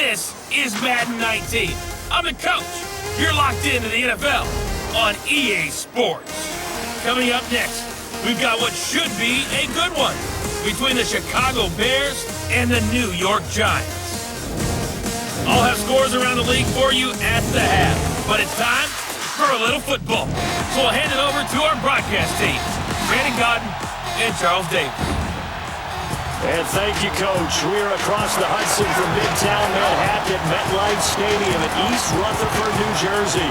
This is Madden 19. I'm the coach. You're locked into the NFL on EA Sports. Coming up next, we've got what should be a good one between the Chicago Bears and the New York Giants. I'll have scores around the league for you at the half, but it's time for a little football. So I'll hand it over to our broadcast team, Brandon Gaudin and Charles Davis. And thank you, Coach. We are across the Hudson from Midtown Manhattan at MetLife Stadium in East Rutherford, New Jersey.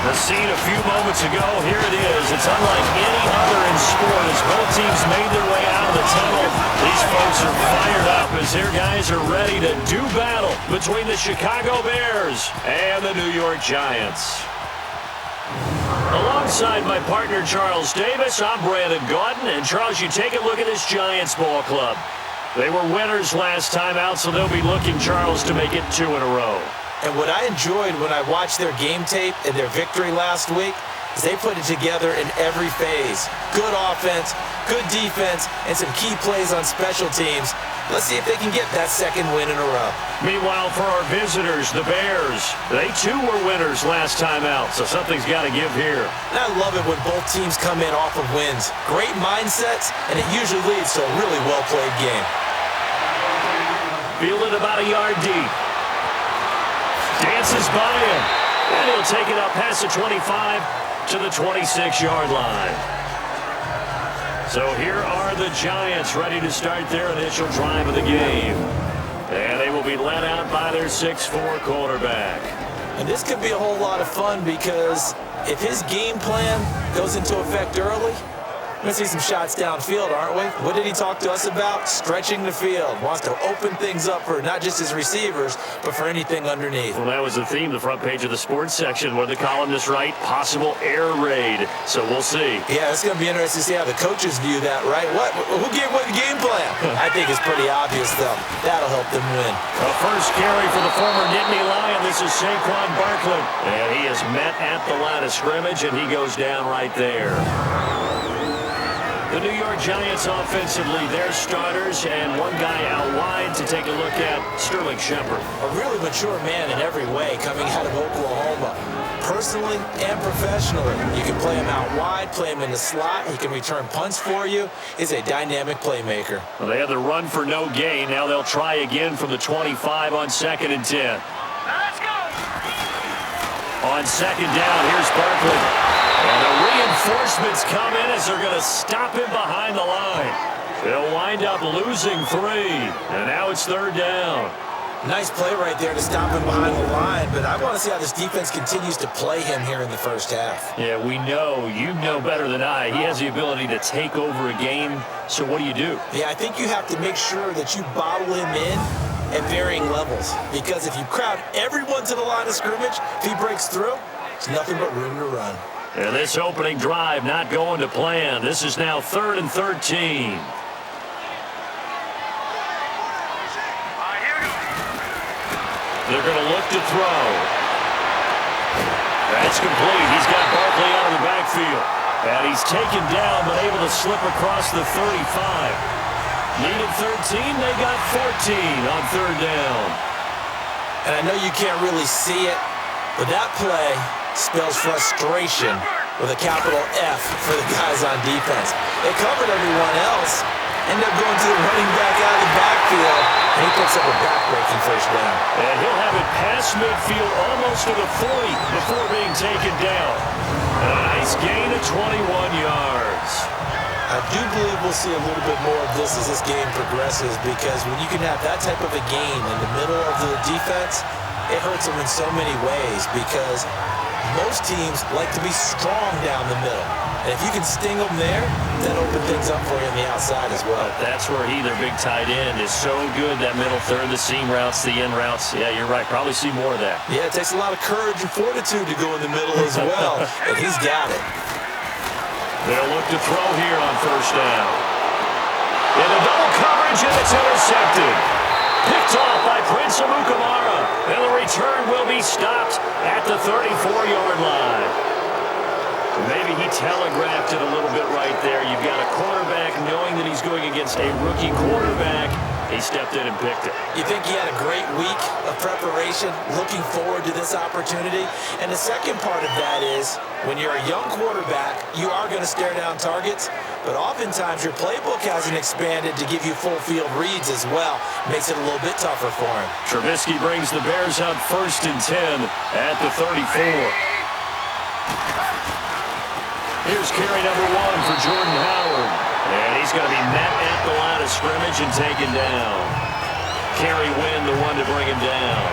The scene a few moments ago, here it is. It's unlike any other in sport as both teams made their way out of the tunnel. These folks are fired up as their guys are ready to do battle between the Chicago Bears and the New York Giants. Alongside my partner, Charles Davis, I'm Brandon Gaudin. And Charles, you take a look at this Giants ball club. They were winners last time out, so they'll be looking, Charles, to make it 2 in a row. And what I enjoyed when I watched their game tape and their victory last week is they put it together in every phase. Good offense, good defense, and some key plays on special teams. Let's see if they can get that second win in a row. Meanwhile, for our visitors, the Bears, they too were winners last time out, so something's got to give here. And I love it when both teams come in off of wins. Great mindsets, and it usually leads to a really well-played game. Fielded about a yard deep. Dances by him, and he'll take it up past the 25 to the 26-yard line. So here are the Giants ready to start their initial drive of the game. And they will be led out by their 6'4" quarterback. And this could be a whole lot of fun because if his game plan goes into effect early, we're going to see some shots downfield, aren't we? What did he talk to us about? Stretching the field. Wants to open things up for not just his receivers, but for anything underneath. Well, that was the theme, the front page of the sports section, where the columnists write, possible air raid. So we'll see. Yeah, it's going to be interesting to see how the coaches view that, right? Who gave what game plan? I think it's pretty obvious, though. That'll help them win. A first carry for the former Nittany Lion. This is Saquon Barkley. And he is met at the line of scrimmage, and he goes down right there. The New York Giants offensively, their starters, and one guy out wide to take a look at, Sterling Shepard. A really mature man in every way coming out of Oklahoma. Personally and professionally, you can play him out wide, play him in the slot. He can return punts for you. He's a dynamic playmaker. Well, they had the run for no gain. Now they'll try again from the 25 on 2nd and 10. Let's go! On 2nd down, here's Barkley. And the reinforcements come in as they're going to stop him behind the line. They'll wind up losing 3. And now it's 3rd down. Nice play right there to stop him behind the line, but I want to see how this defense continues to play him here in the first half. Yeah, we know. You know better than I. He has the ability to take over a game. So what do you do? Yeah, I think you have to make sure that you bottle him in at varying levels. Because if you crowd everyone to the line of scrimmage, if he breaks through, it's nothing but room to run. And this opening drive not going to plan. This is now 3rd and 13. They're going to look to throw. That's complete. He's got Barkley out of the backfield. And he's taken down but able to slip across the 35. Needed 13. They got 14 on 3rd down. And I know you can't really see it, but that play spells frustration with a capital F for the guys on defense. They covered everyone else, end up going to the running back out of the backfield, and he picks up a back-breaking first down. And he'll have it past midfield almost to the 40 before being taken down. And a nice gain of 21 yards. I do believe we'll see a little bit more of this as this game progresses, because when you can have that type of a gain in the middle of the defense, it hurts them in so many ways, because most teams like to be strong down the middle. And if you can sting them there, that opens things up for you on the outside as well. That's where their big tight end, is so good, that middle third, the seam routes, the in routes. Yeah, you're right. Probably see more of that. Yeah, it takes a lot of courage and fortitude to go in the middle as well, and he's got it. They'll look to throw here on 1st down. In a double coverage, and it's intercepted. Picked off by Prince Amukamara. And the return will be stopped at the 34-yard line. Maybe he telegraphed it a little bit right there. You've got a quarterback knowing that he's going against a rookie quarterback. He stepped in and picked it. You think he had a great week of preparation, looking forward to this opportunity? And the second part of that is, when you're a young quarterback, you are going to stare down targets, but oftentimes your playbook hasn't expanded to give you full field reads as well. Makes it a little bit tougher for him. Trubisky brings the Bears out 1st and 10 at the 34. Here's carry number 1 for Jordan Howard. And he's going to be met at the line of scrimmage and taken down. Kerry Wynn, the one to bring him down.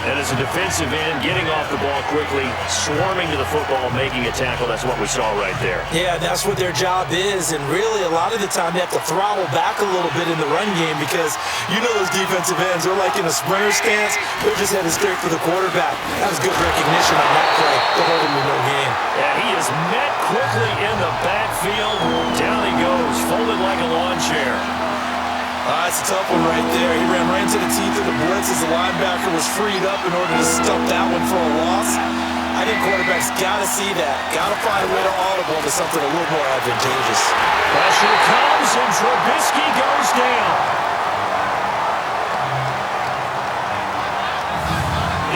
And as a defensive end, getting off the ball quickly, swarming to the football, making a tackle. That's what we saw right there. Yeah, that's what their job is. And really, a lot of the time, they have to throttle back a little bit in the run game because you know those defensive ends, they're like in a sprinter stance. They're just headed straight for the quarterback. That was good recognition on that play to hold him in no game. Yeah, he is met quickly in the backfield. Down he goes, folded like a lawn chair. That's a tough one right there. He ran right into the teeth of the blitz as the linebacker was freed up in order to stop that one for a loss. I think quarterbacks got to see that. Got to find a way to audible to something a little more advantageous. Pressure comes and Trubisky goes down.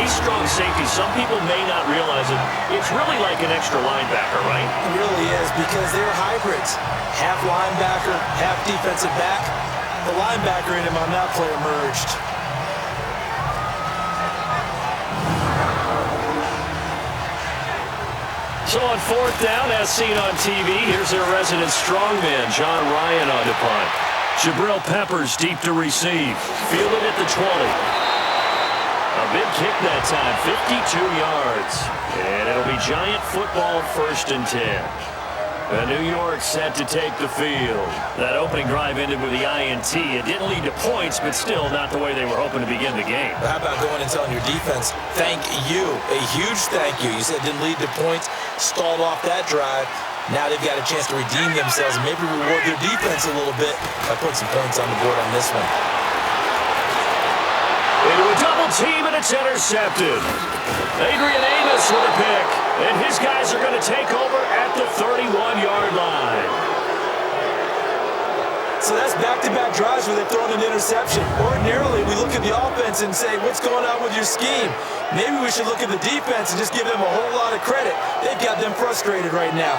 These strong safeties, some people may not realize it. It's really like an extra linebacker, right? It really is because they're hybrids. Half linebacker, half defensive back. The linebacker in him on that play emerged. So on 4th down, as seen on TV, here's their resident strongman, John Ryan on the punt. Jabril Peppers deep to receive. Fielded at the 20. A big kick that time, 52 yards. And it'll be Giant football 1st and 10. New York set to take the field. That opening drive ended with the INT. It didn't lead to points, but still not the way they were hoping to begin the game. How about going and telling your defense, thank you, a huge thank you. You said it didn't lead to points, stalled off that drive. Now they've got a chance to redeem themselves and maybe reward their defense a little bit by putting some points on the board on this one. Into a double team, and it's intercepted. Adrian Amos with a pick, and his guys are going to take over at the 31-yard line. So that's back-to-back drives where they've thrown an interception. Ordinarily, we look at the offense and say, what's going on with your scheme? Maybe we should look at the defense and just give them a whole lot of credit. They've got them frustrated right now.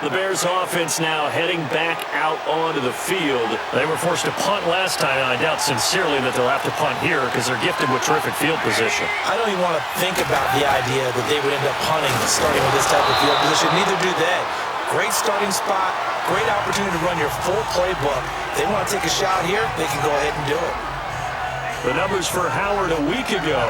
The Bears offense now heading back out onto the field. They were forced to punt last time, and I doubt sincerely that they'll have to punt here because they're gifted with terrific field position. I don't even want to think about the idea that they would end up punting starting with this type of field position. Neither do they. Great starting spot, great opportunity to run your full playbook. If they want to take a shot here, they can go ahead and do it. The numbers for Howard a week ago: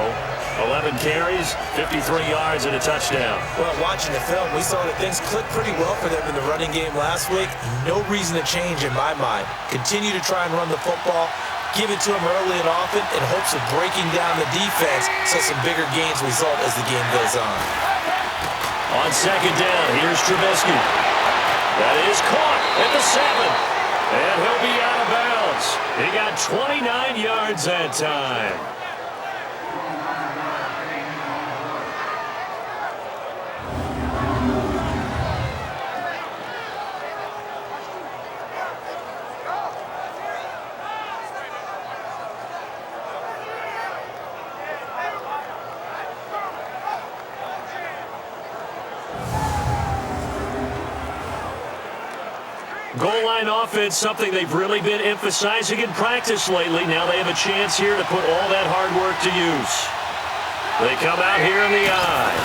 11 carries, 53 yards, and a touchdown. Well, watching the film, we saw that things clicked pretty well for them in the running game last week. No reason to change in my mind. Continue to try and run the football, give it to them early and often in hopes of breaking down the defense so some bigger gains result as the game goes on. On 2nd down, here's Trubisky. That is caught at the 7. And he'll be out of bounds. He got 29 yards that time. Goal line offense, something they've really been emphasizing in practice lately. Now they have a chance here to put all that hard work to use. They come out here in the eye.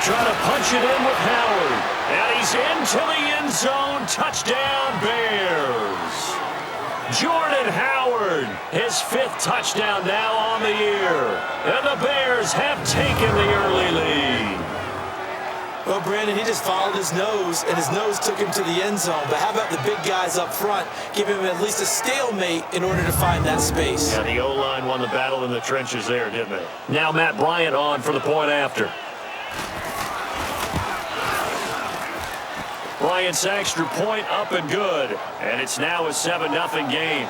Trying to punch it in with Howard. And he's into the end zone. Touchdown, Bears. Jordan Howard, his 5th touchdown now on the year. And the Bears have taken the early lead. Well, Brandon, he just followed his nose, and his nose took him to the end zone. But how about the big guys up front? Give him at least a stalemate in order to find that space. Yeah, the O-line won the battle in the trenches there, didn't they? Now Matt Bryant on for the point after. Bryant's extra point up and good. And it's now a 7-0 game.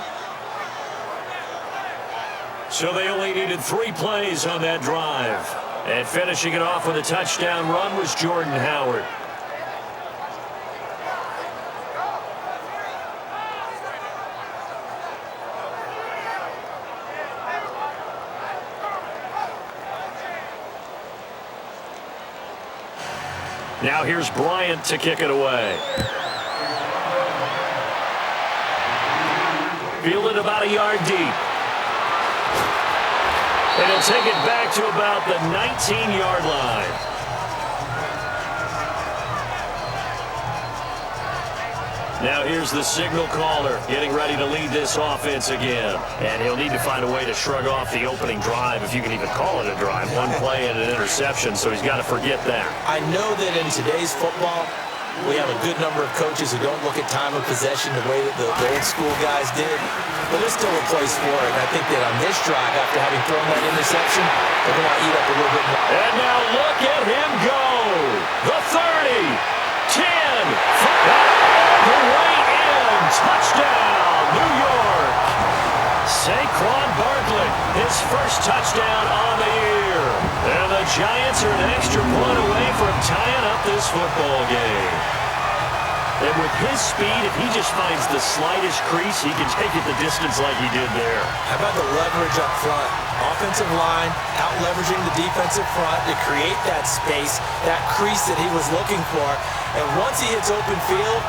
So they only needed 3 plays on that drive. And finishing it off with a touchdown run was Jordan Howard. Now here's Bryant to kick it away. Fielded about a yard deep. And he'll take it back to about the 19-yard line. Now here's the signal caller getting ready to lead this offense again. And he'll need to find a way to shrug off the opening drive, if you can even call it a drive. One play and an interception, so he's got to forget that. I know that in today's football, we have a good number of coaches who don't look at time of possession the way that the old school guys did. But there's still a place for it. And I think that on this drive, after having thrown that interception, they're going to eat up a little bit more. And now look at him go. The 30, 10, 5. The way in, touchdown, New York. Saquon Barkley, his first touchdown on the year. And the Giants are an extra point away from tying up this football game. And with his speed, if he just finds the slightest crease, he can take it the distance like he did there. How about the leverage up front? Offensive line, out-leveraging the defensive front to create that space, that crease that he was looking for. And once he hits open field,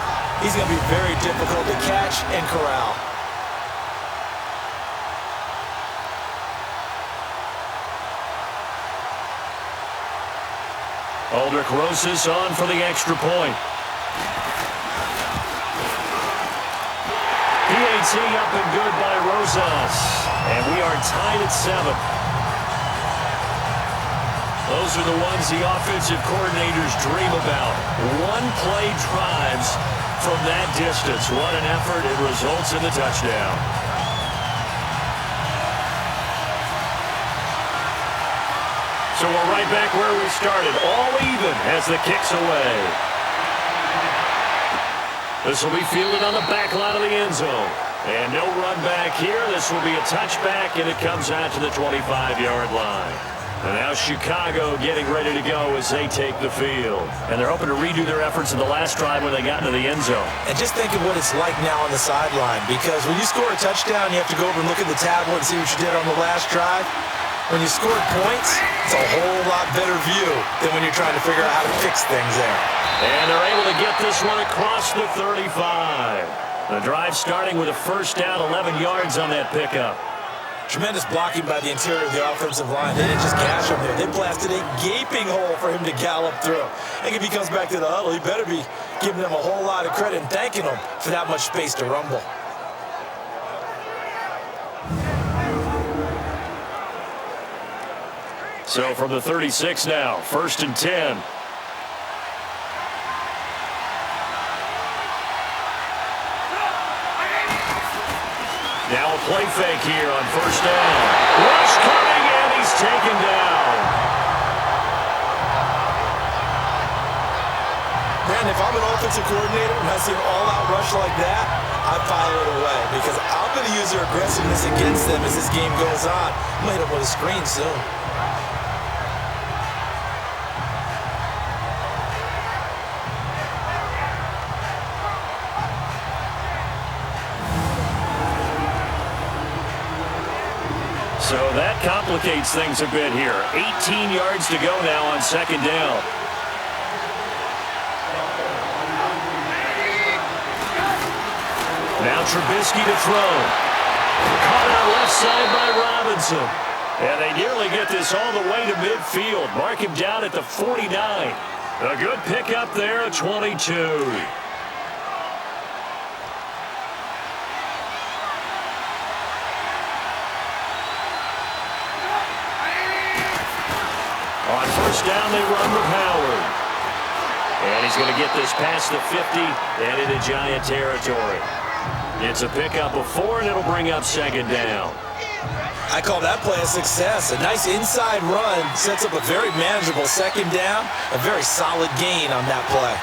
he's going to be very difficult to catch and corral. Aldrich Rosas on for the extra point. PAT up and good by Rosas. And we are tied at 7. Those are the ones the offensive coordinators dream about. One-play drives from that distance. What an effort. It results in the touchdown. So we're right back where we started. All even as the kick's away. This will be fielded on the back line of the end zone. And no run back here. This will be a touchback, and it comes out to the 25-yard line. And now Chicago getting ready to go as they take the field. And they're hoping to redo their efforts in the last drive when they got into the end zone. And just think of what it's like now on the sideline, because when you score a touchdown, you have to go over and look at the tablet and see what you did on the last drive. When you scored points, it's a whole lot better view than when you're trying to figure out how to fix things there. And they're able to get this one across the 35. The drive starting with a first down, 11 yards on that pickup. Tremendous blocking by the interior of the offensive line. They didn't just gash him there. They blasted a gaping hole for him to gallop through. I think if he comes back to the huddle, he better be giving them a whole lot of credit and thanking them for that much space to rumble. So from the 36 now, 1st and 10. Now a play fake here on first down. Rush coming, and he's taken down. Man, if I'm an offensive coordinator and I see an all-out rush like that, I file it away because I'm going to use their aggressiveness against them as this game goes on. I'm going to hit them with a screen soon. So that complicates things a bit here. 18 yards to go now on second down. Now Trubisky to throw. Caught out left side by Robinson. And they nearly get this all the way to midfield. Mark him down at the 49. A good pickup there at 22. On first down, they run with Howard. And he's going to get this past the 50 and into Giant territory. It's a pickup of 4, and it'll bring up second down. I call that play a success. A nice inside run sets up a very manageable second down. A very solid gain on that play.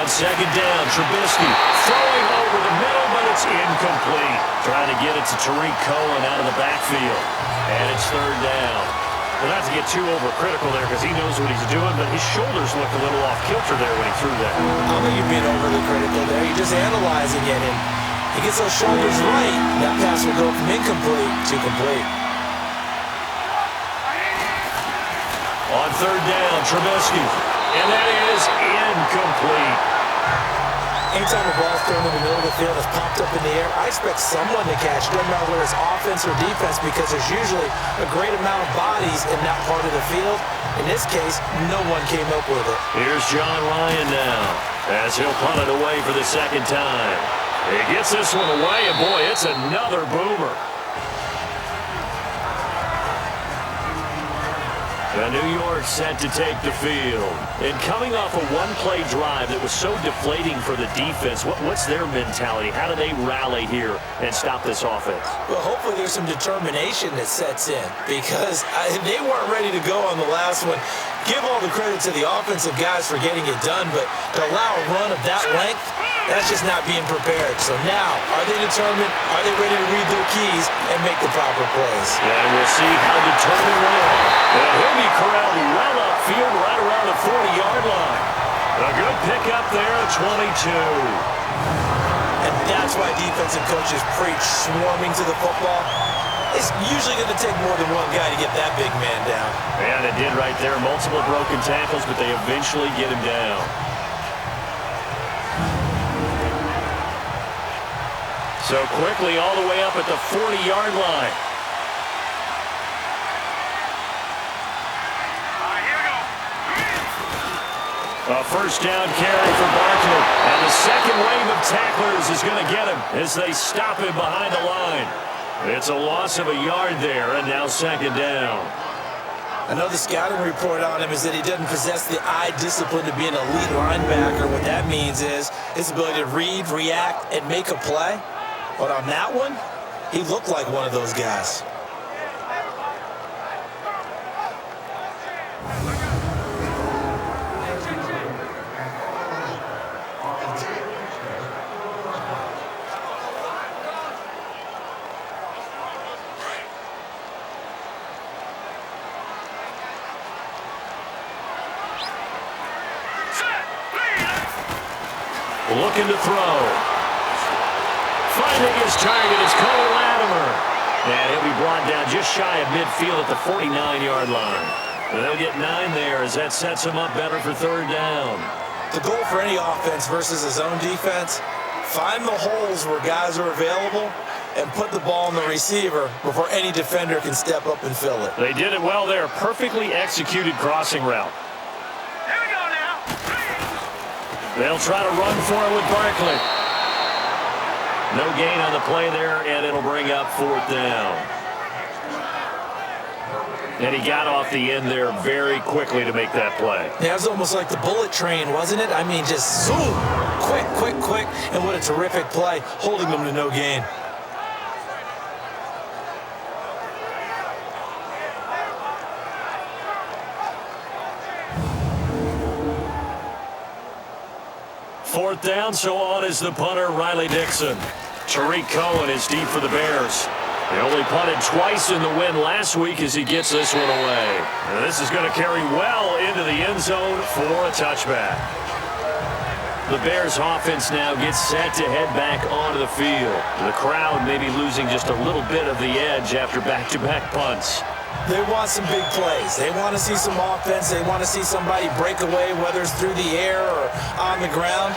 On second down, Trubisky throwing over the middle, but it's incomplete. Trying to get it to Tariq Cohen out of the backfield. And it's third down. Well, not to get too overcritical there because he knows what he's doing, but his shoulders looked a little off kilter there when he threw that. I don't think you're being overly critical there. You're just analyzing it, and he gets those shoulders right. That pass will go from incomplete to complete. On third down. Trubisky. And that is incomplete. Anytime a ball's thrown in the middle of the field that's popped up in the air, I expect someone to catch it, no matter whether it's offense or defense, because there's usually a great amount of bodies in that part of the field. In this case, no one came up with it. Here's John Ryan now, as he'll punt it away for the second time. He gets this one away, and boy, it's another boomer. And New York set to take the field. And coming off a one-play drive that was so deflating for the defense, what's their mentality? How do they rally here and stop this offense? Well, hopefully there's some determination that sets in, because they weren't ready to go on the last one. Give all the credit to the offensive guys for getting it done, but to allow a run of that length, that's just not being prepared. So now, are they determined? Are they ready to read their keys and make the proper plays? And we'll see how determined they are. And he'll be corralled well upfield right around the 40-yard line. A good pickup there at 22. And that's why defensive coaches preach swarming to the football. It's usually going to take more than one guy to get that big man down. And it did right there. Multiple broken tackles, but they eventually get him down. So quickly all the way up at the 40-yard line. A first down carry for Barkley. And the second wave of tacklers is going to get him as they stop him behind the line. It's a loss of a yard there, and now second down. Another scouting report on him is that he doesn't possess the eye discipline to be an elite linebacker. What that means is his ability to read, react, and make a play. But on that one, he looked like one of those guys. Looking to throw. Finding his target is Cole Latimer. And he'll be brought down just shy of midfield at the 49-yard line. And they'll get 9 there as that sets him up better for third down. The goal for any offense versus his own defense, find the holes where guys are available and put the ball on the receiver before any defender can step up and fill it. They did it well there. Perfectly executed crossing route. They'll try to run for it with Barkley. No gain on the play there, and it'll bring up fourth down. And he got off the end there very quickly to make that play. Yeah, it was almost like the bullet train, wasn't it? I mean, just zoom, quick, quick, quick, and what a terrific play, holding them to no gain. Fourth down, so on is the punter, Riley Dixon. Tariq Cohen is deep for the Bears. He only punted twice in the win last week as he gets this one away. And this is going to carry well into the end zone for a touchback. The Bears offense now gets set to head back onto the field. The crowd may be losing just a little bit of the edge after back-to-back punts. They want some big plays. They want to see some offense. They want to see somebody break away, whether it's through the air or on the ground.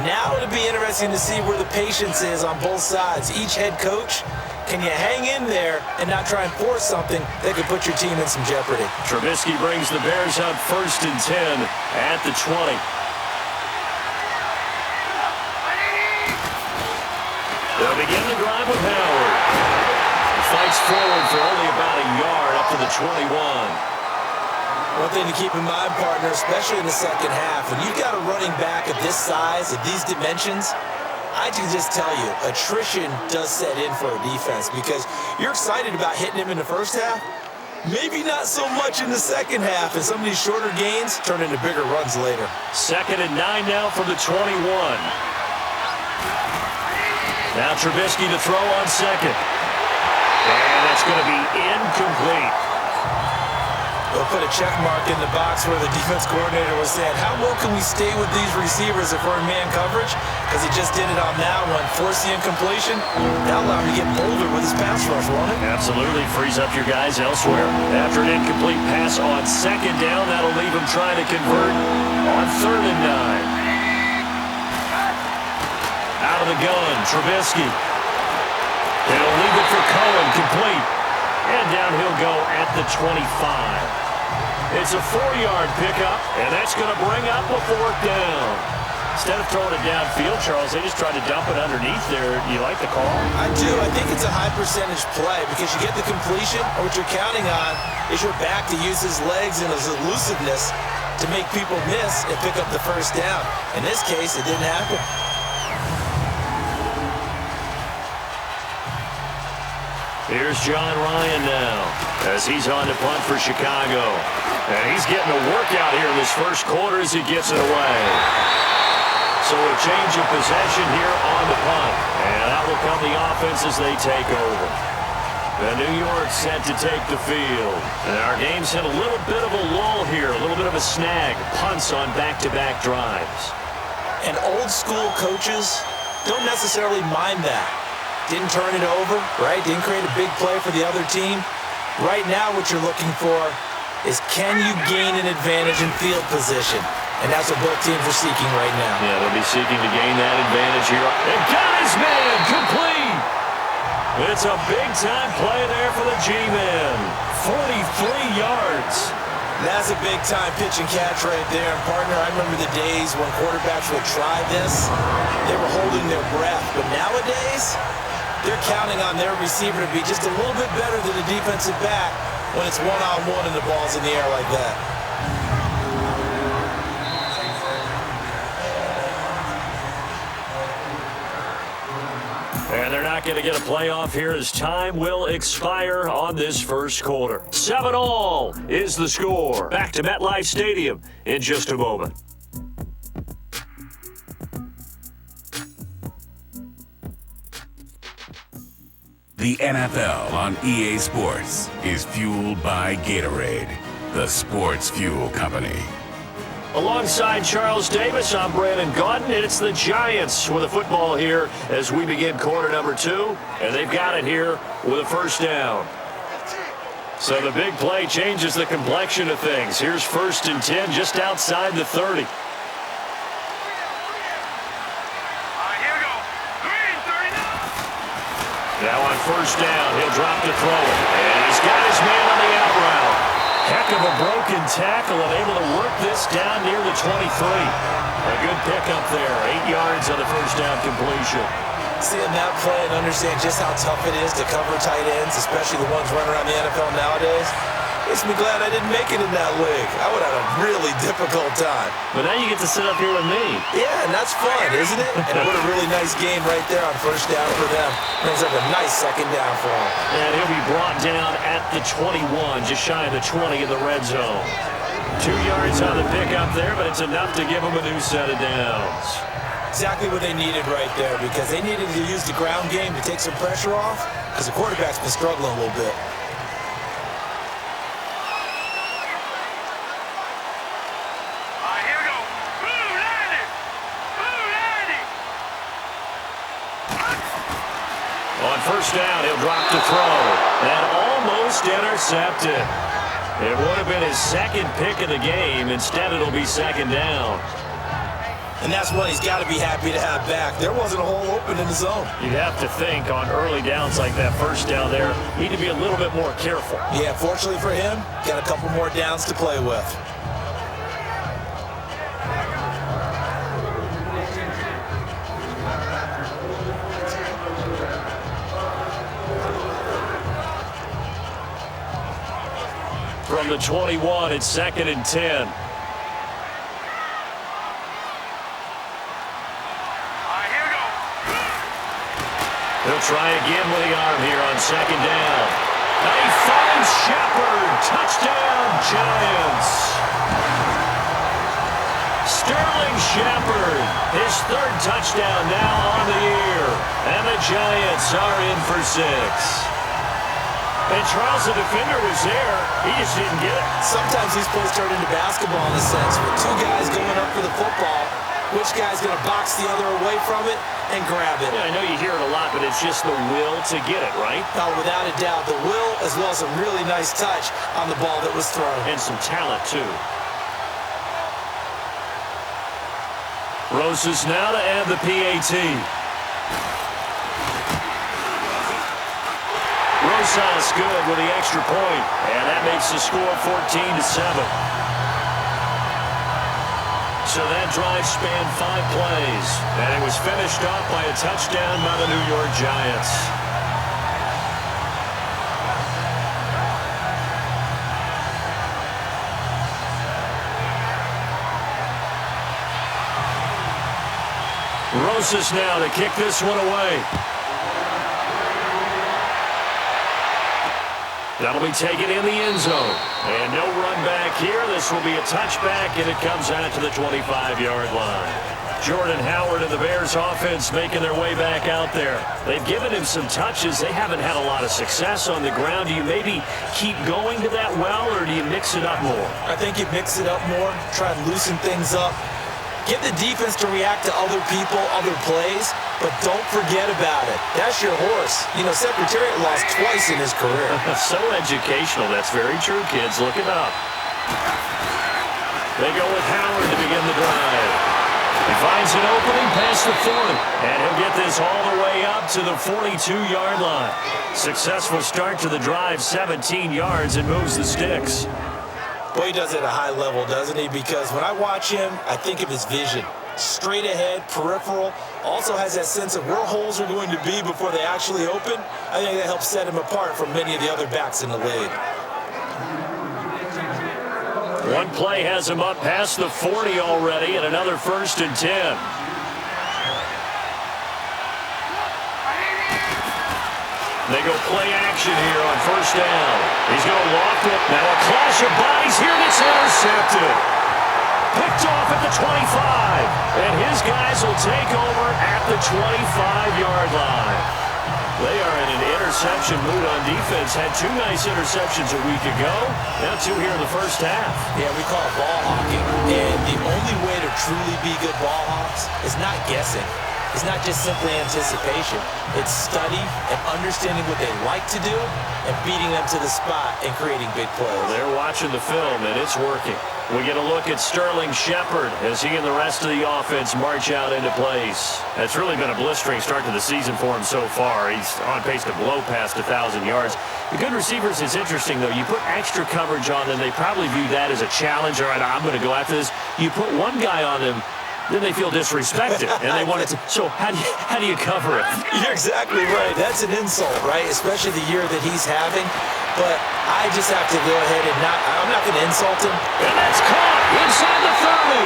Now it'll be interesting to see where the patience is on both sides. Each head coach, can you hang in there and not try and force something that could put your team in some jeopardy? Trubisky brings the Bears up 1st and 10 at the 20. They'll begin the drive with Howard. Fights forward for only about a yard up to the 21. One thing to keep in mind, partner, especially in the second half, when you've got a running back of this size, of these dimensions, I can just tell you, attrition does set in for a defense because you're excited about hitting him in the first half, maybe not so much in the second half, and some of these shorter gains turn into bigger runs later. 2nd and 9 now from the 21. Now Trubisky to throw on second. And it's going to be incomplete. Well, they put a check mark in the box where the defense coordinator was saying, how well can we stay with these receivers if we're in man coverage? Because he just did it on that one, forced the incompletion. That allowed him to get bolder with his pass rush, won't it? Absolutely frees up your guys elsewhere. After an incomplete pass on second down, that'll leave him trying to convert on 3rd and 9. Out of the gun, Trubisky. He'll leave it for Cohen, complete. And down he'll go at the 25. It's a 4-yard pickup, and that's going to bring up a 4th down. Instead of throwing it downfield, Charles, they just tried to dump it underneath there. You like the call? I do. I think it's a high-percentage play because you get the completion, and what you're counting on is your back to use his legs and his elusiveness to make people miss and pick up the first down. In this case, it didn't happen. Here's John Ryan now as he's on to punt for Chicago. And he's getting a workout here in this first quarter as he gets it away. So a change of possession here on the punt. And out will come the offense as they take over. The New York set to take the field. And our game's hit a little bit of a lull here, a little bit of a snag. Punts on back-to-back drives. And old-school coaches don't necessarily mind that. Didn't turn it over, right? Didn't create a big play for the other team. Right now what you're looking for is can you gain an advantage in field position? And that's what both teams are seeking right now. Yeah, they'll be seeking to gain that advantage here. And got his man complete. It's a big-time play there for the G-men. 43 yards. That's a big-time pitch and catch right there. And partner, I remember the days when quarterbacks would try this. They were holding their breath. But nowadays, they're counting on their receiver to be just a little bit better than the defensive back when it's one-on-one and the ball's in the air like that. And they're not going to get a playoff here as time will expire on this first quarter. 7-all is the score. Back to MetLife Stadium in just a moment. The NFL on EA Sports is fueled by Gatorade, the sports fuel company. Alongside Charles Davis, I'm Brandon Gaudin, and it's the Giants with a football here as we begin quarter number 2, and they've got it here with a first down. So the big play changes the complexion of things. Here's 1st and 10 just outside the 30. Now on 1st down, he'll drop to throw it. And he's got his man on the out route. Heck of a broken tackle and able to work this down near the 23. A good pickup there. 8 yards on the first down completion. Seeing that play and understand just how tough it is to cover tight ends, especially the ones running around the NFL nowadays, makes me glad I didn't make it in that league. I would have had a really difficult time. But now you get to sit up here with me. Yeah, and that's fun, isn't it? And what a really nice game right there on first down for them. Brings up a nice second down for him. And he'll be brought down at the 21, just shy of the 20 in the red zone. 2 yards on the pickup there, but it's enough to give them a new set of downs. Exactly what they needed right there, because they needed to use the ground game to take some pressure off, because the quarterback's been struggling a little bit. On first down, he'll drop to throw. And almost intercepted. It would have been his second pick of the game. Instead, it'll be second down. And that's what he's got to be happy to have back. There wasn't a hole open in the zone. You'd have to think on early downs like that first down there, need to be a little bit more careful. Yeah, fortunately for him, got a couple more downs to play with. From the 21, it's 2nd and 10. He'll try again with the arm here on second down. And he finds Shepard. Touchdown, Giants. Sterling Shepard, his 3rd touchdown now on the year. And the Giants are in for 6. And Charles, the defender, was there. He just didn't get it. Sometimes these plays turn into basketball in a sense. With two guys going up for the football, which guy's going to box the other away from it and grab it? Yeah, I know you hear it a lot, but it's just the will to get it, right? Now, without a doubt, the will as well as a really nice touch on the ball that was thrown. And some talent, too. Rosas now to add the PAT. Rosas good with the extra point, and that makes the score 14-7. So that drive spanned 5 plays, and it was finished off by a touchdown by the New York Giants. Rosas now to kick this one away. That'll be taken in the end zone. And no run back here. This will be a touchback, and it comes out to the 25-yard line. Jordan Howard and the Bears offense making their way back out there. They've given him some touches. They haven't had a lot of success on the ground. Do you maybe keep going to that well, or do you mix it up more? I think you mix it up more, try to loosen things up. Get the defense to react to other people, other plays, but don't forget about it. That's your horse. You know, Secretariat lost twice in his career. So educational. That's very true, kids. Look it up. They go with Howard to begin the drive. He finds an opening past the 40, and he'll get this all the way up to the 42-yard line. Successful start to the drive, 17 yards, and moves the sticks. Boy, he does it at a high level, doesn't he? Because when I watch him, I think of his vision. Straight ahead, peripheral, also has that sense of where holes are going to be before they actually open. I think that helps set him apart from many of the other backs in the league. One play has him up past the 40 already, and another 1st and 10. They go play action here on 1st down. He's going to loft it. Now a clash of bodies here, and it's intercepted. Picked off at the 25. And his guys will take over at the 25-yard line. They are in an interception mood on defense. Had 2 nice interceptions a week ago. Now 2 here in the first half. Yeah, we call it ball hawking. And the only way to truly be good ball hawks is not guessing. It's not just simply anticipation. It's study and understanding what they like to do and beating them to the spot and creating big plays. They're watching the film, and it's working. We get a look at Sterling Shepard as he and the rest of the offense march out into place. It's really been a blistering start to the season for him so far. He's on pace to blow past 1,000 yards. The good receivers is interesting, though. You put extra coverage on them, they probably view that as a challenge. All right, I'm going to go after this. You put one guy on them, then they feel disrespected, and they want to. So how do you cover it? You're exactly right. That's an insult, right? Especially the year that he's having. But I just have to go ahead and I'm not going to insult him. And that's caught inside the 30.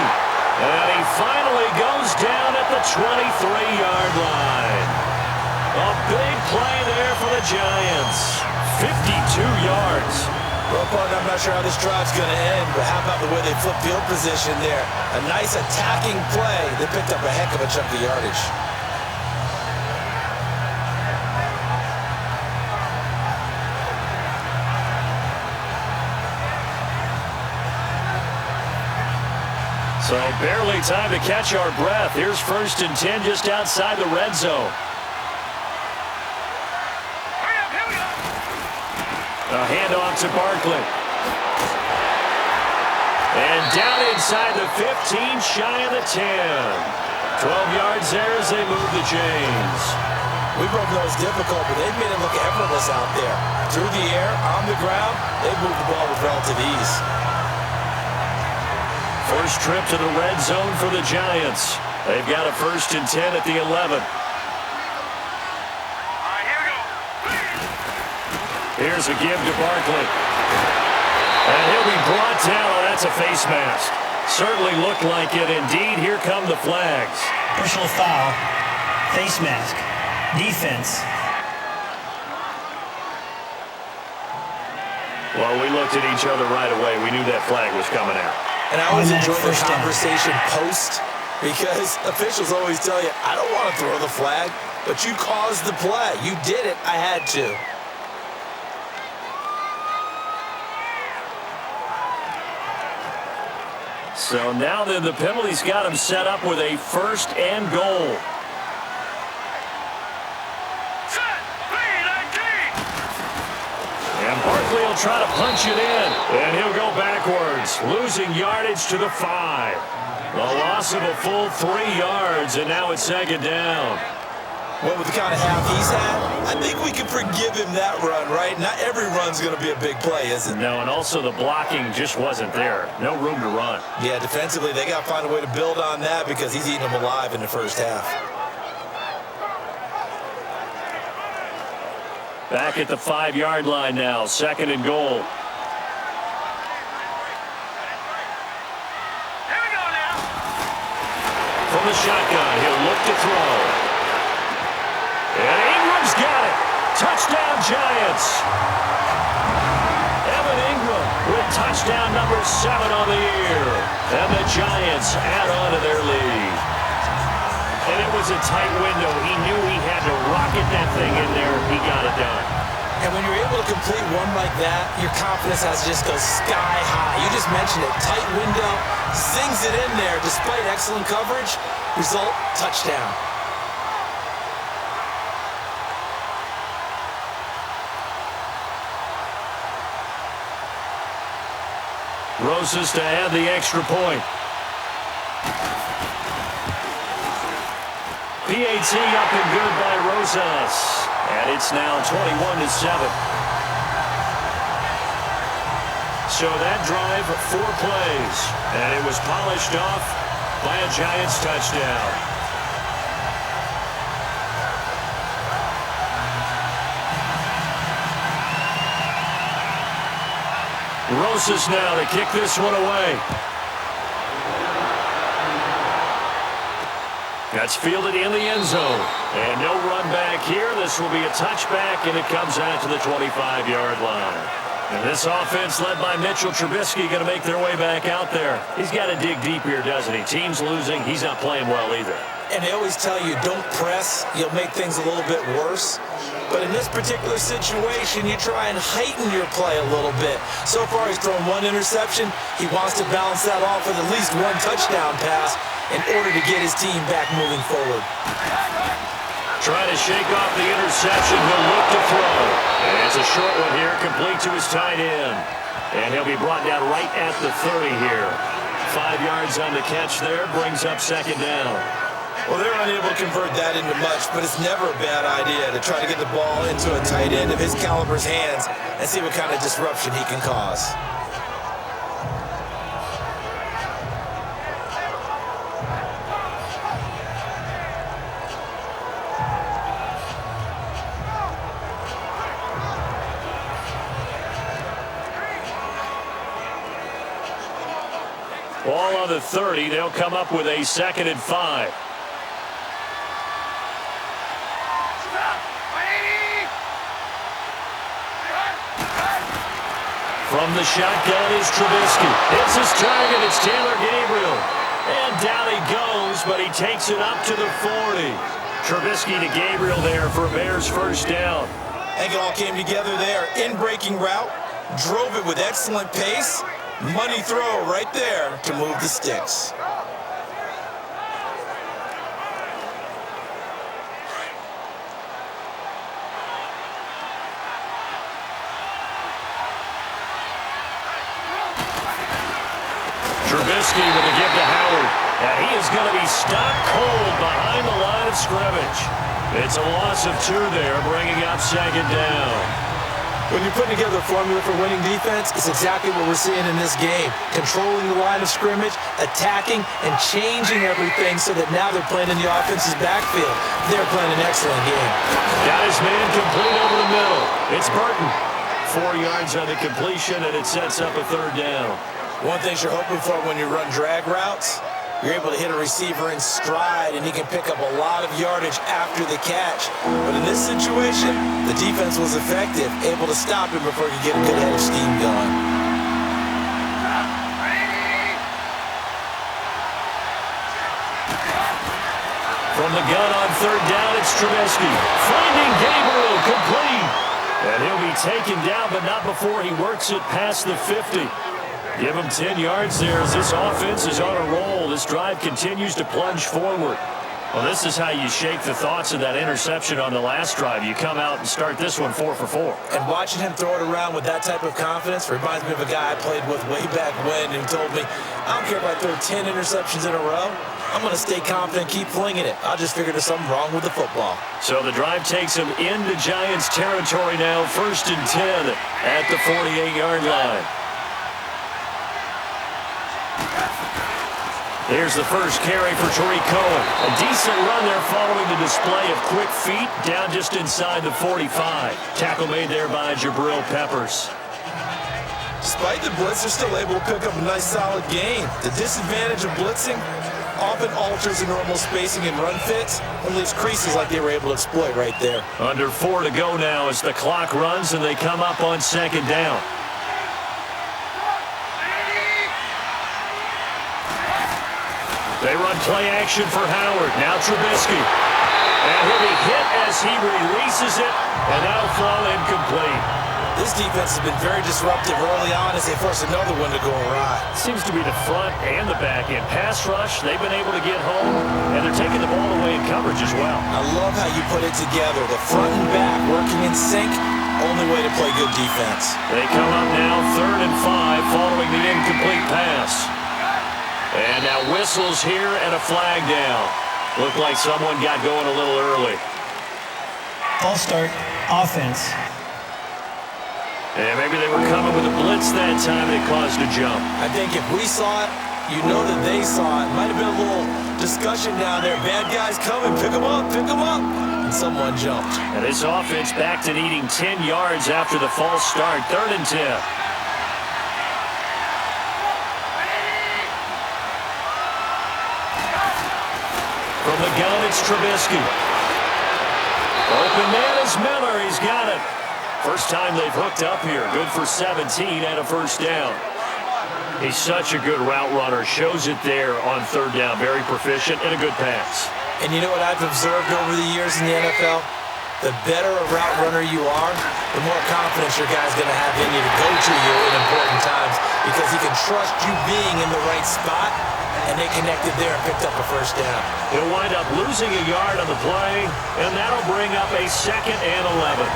And he finally goes down at the 23-yard line. A big play there for the Giants. 52 yards. Well, partner, I'm not sure how this drive's going to end, but how about the way they flip field position there? A nice attacking play. They picked up a heck of a chunk of yardage. So barely time to catch our breath. Here's 1st and 10 just outside the red zone. A handoff to Barkley. And down inside the 15, shy of the 10. 12 yards there as they move the chains. We both know it's difficult, but they've made it look effortless out there. Through the air, on the ground, they've moved the ball with relative ease. First trip to the red zone for the Giants. They've got a 1st and 10 at the 11. Here's a give to Barkley. And he'll be brought down. Oh, that's a face mask. Certainly looked like it. Indeed, here come the flags. Personal foul, face mask, defense. Well, we looked at each other right away. We knew that flag was coming out. And I always enjoy the conversation post because officials always tell you, I don't want to throw the flag, but you caused the play. You did it. I had to. So now then the penalty's got him set up with a 1st and goal. And Barkley will try to punch it in. And he'll go backwards, losing yardage to the 5. A loss of a full 3 yards, and now it's 2nd down. Well, with the kind of half he's had, I think we can forgive him that run, right? Not every run's going to be a big play, is it? No, and also the blocking just wasn't there. No room to run. Yeah, defensively, they got to find a way to build on that because he's eating them alive in the first half. Back at the 5-yard line now, 2nd and goal. From the shotgun, he'll look to throw. And Ingram's got it. Touchdown, Giants. Evan Ingram with touchdown number 7 on the year. And the Giants add on to their lead. And it was a tight window. He knew he had to rocket that thing in there. He got it done. And when you're able to complete one like that, your confidence has to just go sky high. You just mentioned it. Tight window, sings it in there despite excellent coverage. Result, touchdown. Rosas to add the extra point. PAT up and good by Rosas. And it's now 21-7. So that drive, 4 plays. And it was polished off by a Giants touchdown. Rosas now to kick this one away. That's fielded in the end zone. And no run back here. This will be a touchback, and it comes out to the 25-yard line. And this offense led by Mitchell Trubisky going to make their way back out there. He's got to dig deep here, doesn't he? Team's losing. He's not playing well either. And they always tell you, don't press. You'll make things a little bit worse. But in this particular situation, you try and heighten your play a little bit. So far, he's thrown 1 interception. He wants to balance that off with at least 1 touchdown pass in order to get his team back moving forward. Trying to shake off the interception. He'll look to throw. And it's a short one here, complete to his tight end. And he'll be brought down right at the 30 here. 5 yards on the catch there, brings up 2nd down. Well, they're unable to convert that into much, but it's never a bad idea to try to get the ball into a tight end of his caliber's hands and see what kind of disruption he can cause. Ball on the 30. They'll come up with a 2nd and 5. From the shotgun is Trubisky. It's his target. It's Taylor Gabriel. And down he goes, but he takes it up to the 40. Trubisky to Gabriel there for a Bears 1st down. I think it all came together there. In-breaking route. Drove it with excellent pace. Money throw right there to move the sticks. Trubisky with a give to Howard. And he is going to be stopped cold behind the line of scrimmage. It's a loss of 2 there, bringing up 2nd down. When you're putting together a formula for winning defense, it's exactly what we're seeing in this game. Controlling the line of scrimmage, attacking, and changing everything so that now they're playing in the offense's backfield. They're playing an excellent game. Got his man complete over the middle. It's Burton. 4 yards on the completion, and it sets up a 3rd down. One thing you're hoping for when you run drag routes, you're able to hit a receiver in stride, and he can pick up a lot of yardage after the catch. But in this situation, the defense was effective, able to stop him before he could get a good head of steam going. From the gun on 3rd down, it's Trubisky. Finding Gabriel, complete. And he'll be taken down, but not before he works it past the 50. Give him 10 yards there as this offense is on a roll. This drive continues to plunge forward. Well, this is how you shake the thoughts of that interception on the last drive. You come out and start this one 4 for 4. And watching him throw it around with that type of confidence reminds me of a guy I played with way back when who told me, I don't care if I throw 10 interceptions in a row. I'm going to stay confident, keep flinging it. I'll just figure there's something wrong with the football. So the drive takes him into Giants territory now, 1st and 10 at the 48-yard line. Here's the first carry for Tariq Cohen. A decent run there following the display of quick feet down just inside the 45. Tackle made there by Jabril Peppers. Despite the blitz, they're still able to pick up a nice solid gain. The disadvantage of blitzing often alters the normal spacing and run fits and leaves creases like they were able to exploit right there. Under 4 to go now as the clock runs and they come up on 2nd down. They run play action for Howard. Now Trubisky. And he'll be hit as he releases it, and that'll fall incomplete. This defense has been very disruptive early on as they force another one to go awry. Seems to be the front and the back end. Pass rush, they've been able to get home, and they're taking the ball away in coverage as well. I love how you put it together. The front and back working in sync, only way to play good defense. They come up now 3rd and 5 following the incomplete pass. And now whistles here and a flag down. Looked like someone got going a little early. False start, offense. And maybe they were coming with a blitz that time. It caused a jump. I think if we saw it, you know that they saw it. Might have been a little discussion down there. Bad guys coming, pick them up, pick them up. And someone jumped. And this offense back to needing 10 yards after the false start. 3rd and 10. From the gun, it's Trubisky. Open man is Miller. He's got it. First time they've hooked up here. Good for 17 and a 1st down. He's such a good route runner. Shows it there on 3rd down. Very proficient and a good pass. And you know what I've observed over the years in the NFL? The better a route runner you are, the more confidence your guy's going to have in you to go to you in important times because he can trust you being in the right spot, and they connected there and picked up a 1st down. He'll wind up losing a yard on the play, and that'll bring up a 2nd and 11.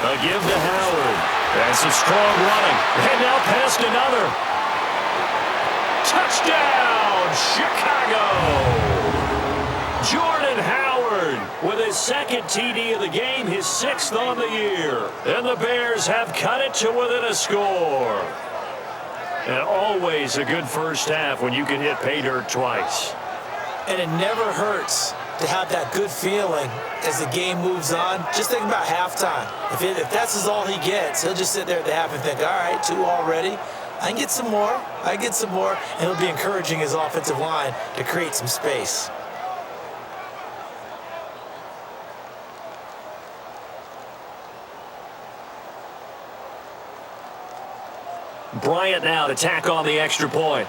A give to Howard. That's some strong running. And now past another. Touchdown, Chicago! Jordan Howard with his 2nd TD of the game, his 6th on the year. And the Bears have cut it to within a score. And always a good first half when you can hit pay dirt twice. And it never hurts to have that good feeling as the game moves on. Just think about halftime. If that's all he gets, he'll just sit there at the half and think, all right, 2 already. I can get some more. I can get some more. And he'll be encouraging his offensive line to create some space. Bryant now to tack on the extra point.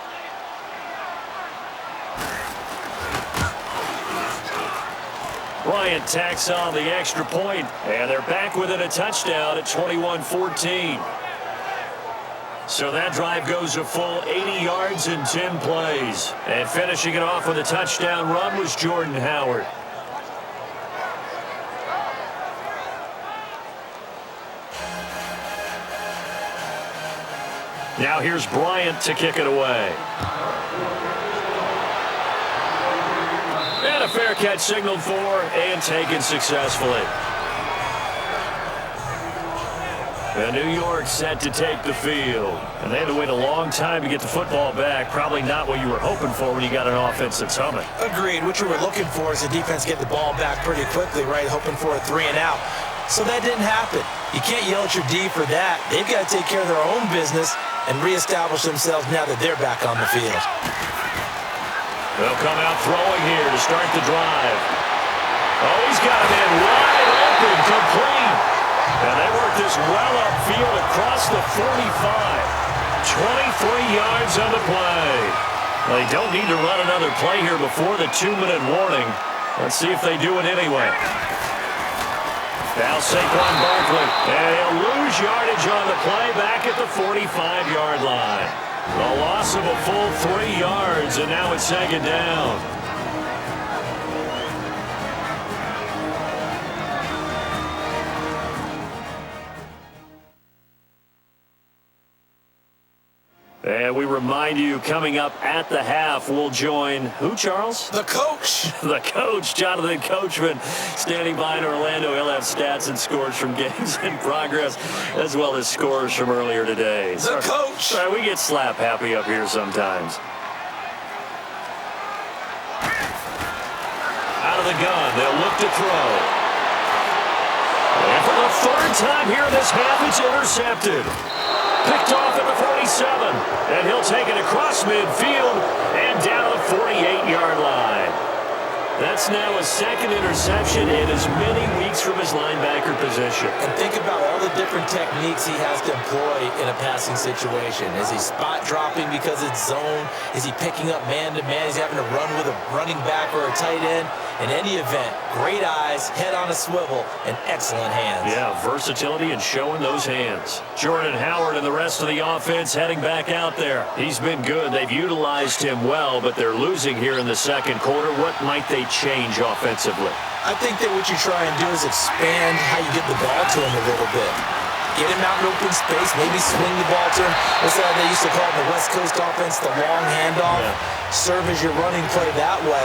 Bryant tacks on the extra point, and they're back within a touchdown at 21-14. So that drive goes a full 80 yards in 10 plays. And finishing it off with a touchdown run was Jordan Howard. Now here's Bryant to kick it away. And a fair catch signaled for and taken successfully. And New York set to take the field. And they had to wait a long time to get the football back. Probably not what you were hoping for when you got an offense that's humming. Agreed. What you were looking for is the defense get the ball back pretty quickly, right? Hoping for a 3 and out. So that didn't happen. You can't yell at your D for that. They've got to take care of their own business and reestablish themselves now that they're back on the field. They'll come out throwing here to start the drive. Oh, he's got him in wide open, complete. And they work this well upfield across the 45. 23 yards on the play. They don't need to run another play here before the 2-minute warning. Let's see if they do it anyway. Now Saquon Barkley. And he'll lose yardage on the play back at the 45-yard line. A loss of a full 3 yards, and now it's second down. And we remind you, coming up at the half, we'll join who, Charles? The coach. The coach, Jonathan Coachman, standing by in Orlando. He'll have stats and scores from games in progress, as well as scores from earlier today. The coach. Sorry, we get slap happy up here sometimes. Out of the gun, they'll look to throw. And for the third time here in this half, it's intercepted. Picked off at the 47, and he'll take it across midfield and down the 48-yard line. That's now his second interception in as many weeks from his linebacker position. And think about all the different techniques he has to employ in a passing situation. Is he spot dropping because it's zone? Is he picking up man-to-man? Is he having to run with a running back or a tight end? In any event, great eyes, head on a swivel, and excellent hands. Yeah, versatility and showing those hands. Jordan Howard and the rest of the offense heading back out there. He's been good. They've utilized him well, but they're losing here in the second quarter. What might they change offensively? I think that what you try and do is expand how you get the ball to him a little bit. Get him out in open space, maybe swing the ball to him. What's that they used to call it in the West Coast offense, the long handoff? Yeah. Serve as your running play that way,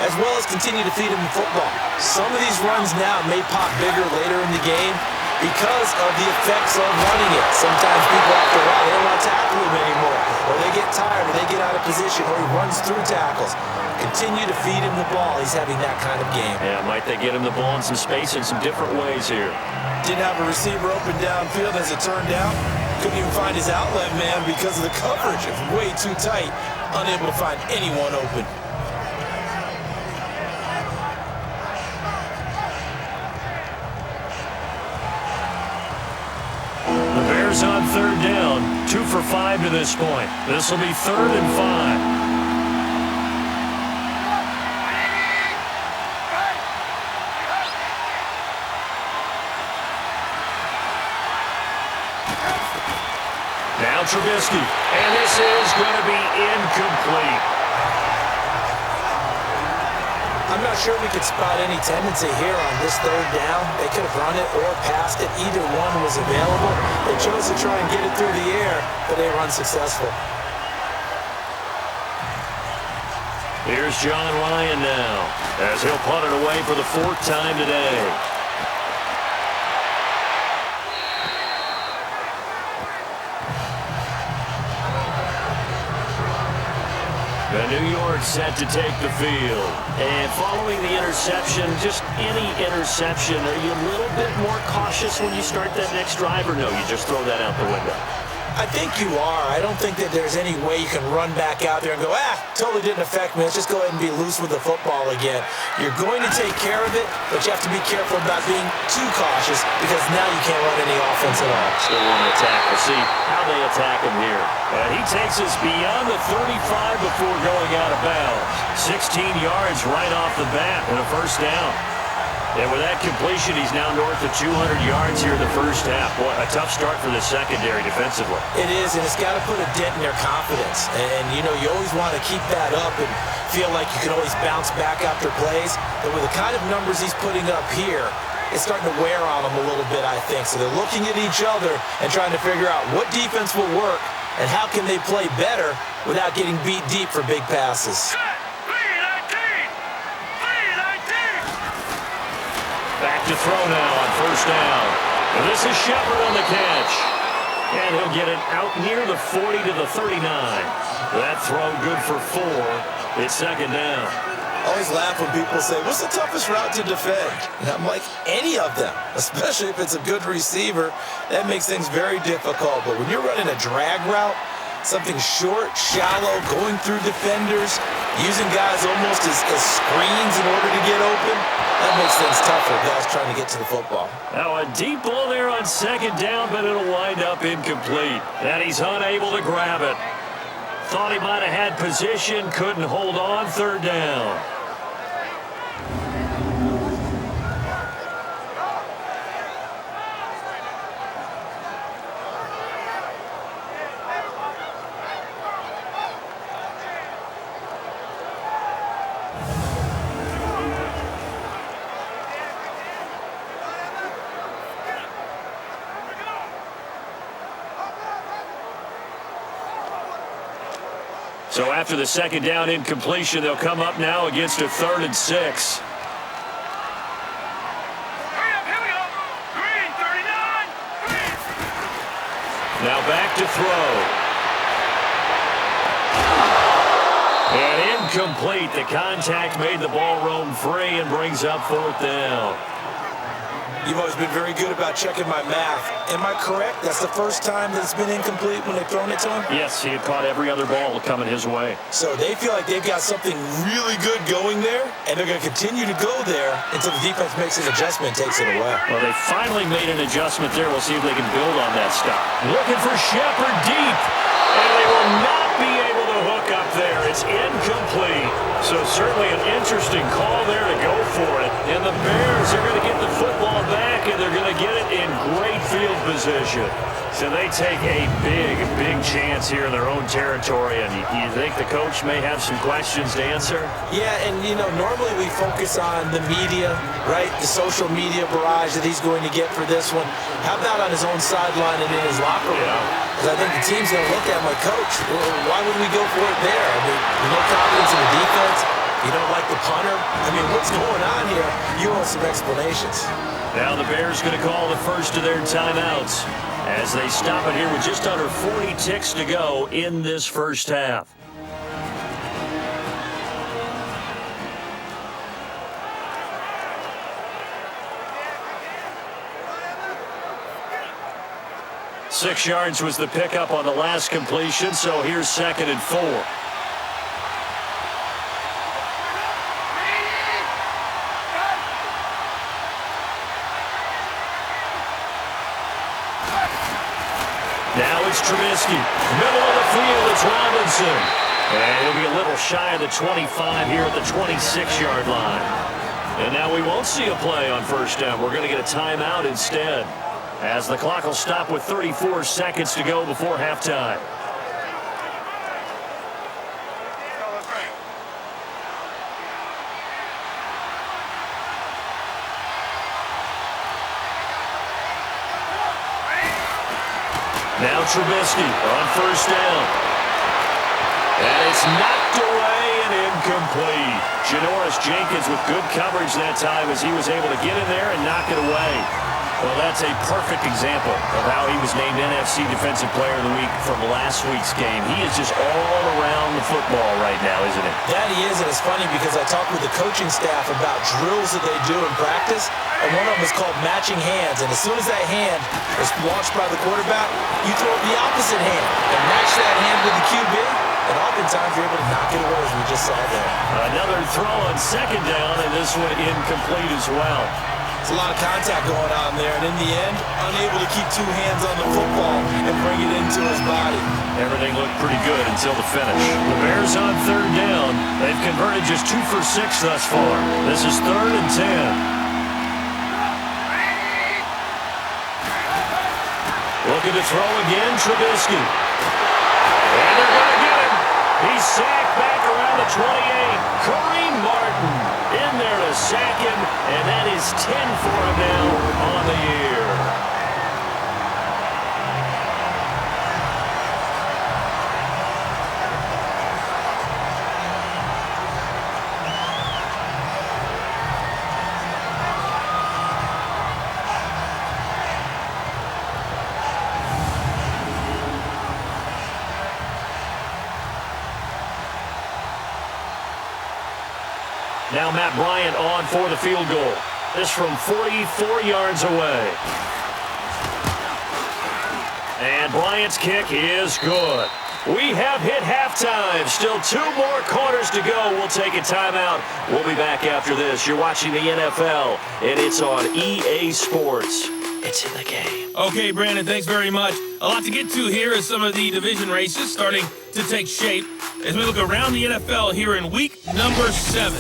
as well as continue to feed him the football. Some of these runs now may pop bigger later in the game because of the effects of running it. Sometimes people after a while, they don't want to tackle him anymore, or they get tired, or they get out of position, or he runs through tackles. Continue to feed him the ball. He's having that kind of game. Yeah, might they get him the ball in some space in some different ways here. Didn't have a receiver open downfield as it turned out. Couldn't even find his outlet man because of the coverage. It was way too tight. Unable to find anyone open. The Bears on third down. 2 for 5 to this point. This will be 3rd and 5. Now Trubisky, and this is going to be incomplete. I'm not sure we could spot any tendency here on this third down. They could have run it or passed it. Either one was available. They chose to try and get it through the air, but they were unsuccessful. Here's John Ryan now, as he'll punt it away for the 4th time today. New York set to take the field. And following the interception, just any interception, are you a little bit more cautious when you start that next drive, or no, you just throw that out the window? I think you are. I don't think that there's any way you can run back out there and go, totally didn't affect me. Let's just go ahead and be loose with the football again. You're going to take care of it, but you have to be careful about being too cautious because now you can't run any offense at all. Still want to attack. We'll see how they attack him here. And he takes us beyond the 35 before going out of bounds. 16 yards right off the bat and a first down. And with that completion, he's now north of 200 yards here in the first half. Boy, a tough start for the secondary defensively. It is, and it's got to put a dent in their confidence. And, you know, you always want to keep that up and feel like you can always bounce back after plays. But with the kind of numbers he's putting up here, it's starting to wear on them a little bit, I think. So they're looking at each other and trying to figure out what defense will work and how can they play better without getting beat deep for big passes. Back to throw now on first down. And this is Shepard on the catch. And he'll get it out near the 40 to the 39. That throw good for 4. It's second down. I always laugh when people say, what's the toughest route to defend? And I'm like, any of them, especially if it's a good receiver. That makes things very difficult. But when you're running a drag route, something short, shallow, going through defenders, using guys almost as screens in order to get open, that makes things tough for guys trying to get to the football. Now a deep ball there on second down, but it'll wind up incomplete. And he's unable to grab it. thought he might have had position, couldn't hold on, third down. So after the second down incompletion, they'll come up now against a 3rd and 6. Now back to throw. And incomplete. The contact made the ball roam free and brings up 4th down. You've always been very good about checking my math. Am I correct? That's the first time that it's been incomplete when they've thrown it to him? Yes, he had caught every other ball coming his way. So they feel like they've got something really good going there, and they're going to continue to go there until the defense makes an adjustment and takes it away. Well, they finally made an adjustment there. We'll see if they can build on that stop. Looking for Shepard deep, and they will not be able to hook up there. It's incomplete. So certainly an interesting call there to go for it. And the Bears are going to get the football back, and they're going to get it in great field position. So they take a big, big chance here in their own territory. And you think the coach may have some questions to answer? Yeah, and, you know, normally we focus on the media, right? The social media barrage that he's going to get for this one. How about on his own sideline and in his locker room? Because I think the team's going to look at him like, Coach, why would we go for it there? I mean, no confidence in the defense. You don't like the punter? I mean, what's going on here? You want some explanations. Now the Bears going to call the first of their timeouts as they stop it here with just under 40 ticks to go in this first half. Six yards was the pickup on the last completion, so here's 2nd and 4. Now it's Trubisky. Middle of the field, it's Robinson. And he'll be a little shy of the 25 here at the 26-yard line. And now we won't see a play on first down. We're going to get a timeout instead, as the clock will stop with 34 seconds to go before halftime. Now Trubisky on first down. And it's knocked away and incomplete. Janoris Jenkins with good coverage that time as he was able to get in there and knock it away. Well, that's a perfect example of how he was named NFC Defensive Player of the Week from last week's game. He is just all around the football right now, isn't he? That he is, and it's funny because I talked with the coaching staff about drills that they do in practice, and one of them is called matching hands. And as soon as that hand is launched by the quarterback, you throw the opposite hand and match that hand with the QB, and oftentimes you're able to knock it away, as we just saw there. Another throw on second down, and this one incomplete as well. There's a lot of contact going on there, and in the end, unable to keep two hands on the football and bring it into his body. Everything looked pretty good until the finish. The Bears on third down. They've converted just 2 for 6 thus far. This is 3rd and 10. Looking to throw again, Trubisky. And they're going to get him. He's sacked back around the 28. Kareem Martin in there to sack him, and that is 10 for him now on the year. Now Matt Bryant on for the field goal. This from 44 yards away. And Bryant's kick is good. We have hit halftime. Still 2 more quarters to go. We'll take a timeout. We'll be back after this. You're watching the NFL, and it's on EA Sports. It's in the game. Okay, Brandon, thanks very much. A lot to get to here as some of the division races starting to take shape as we look around the NFL here in week number 7.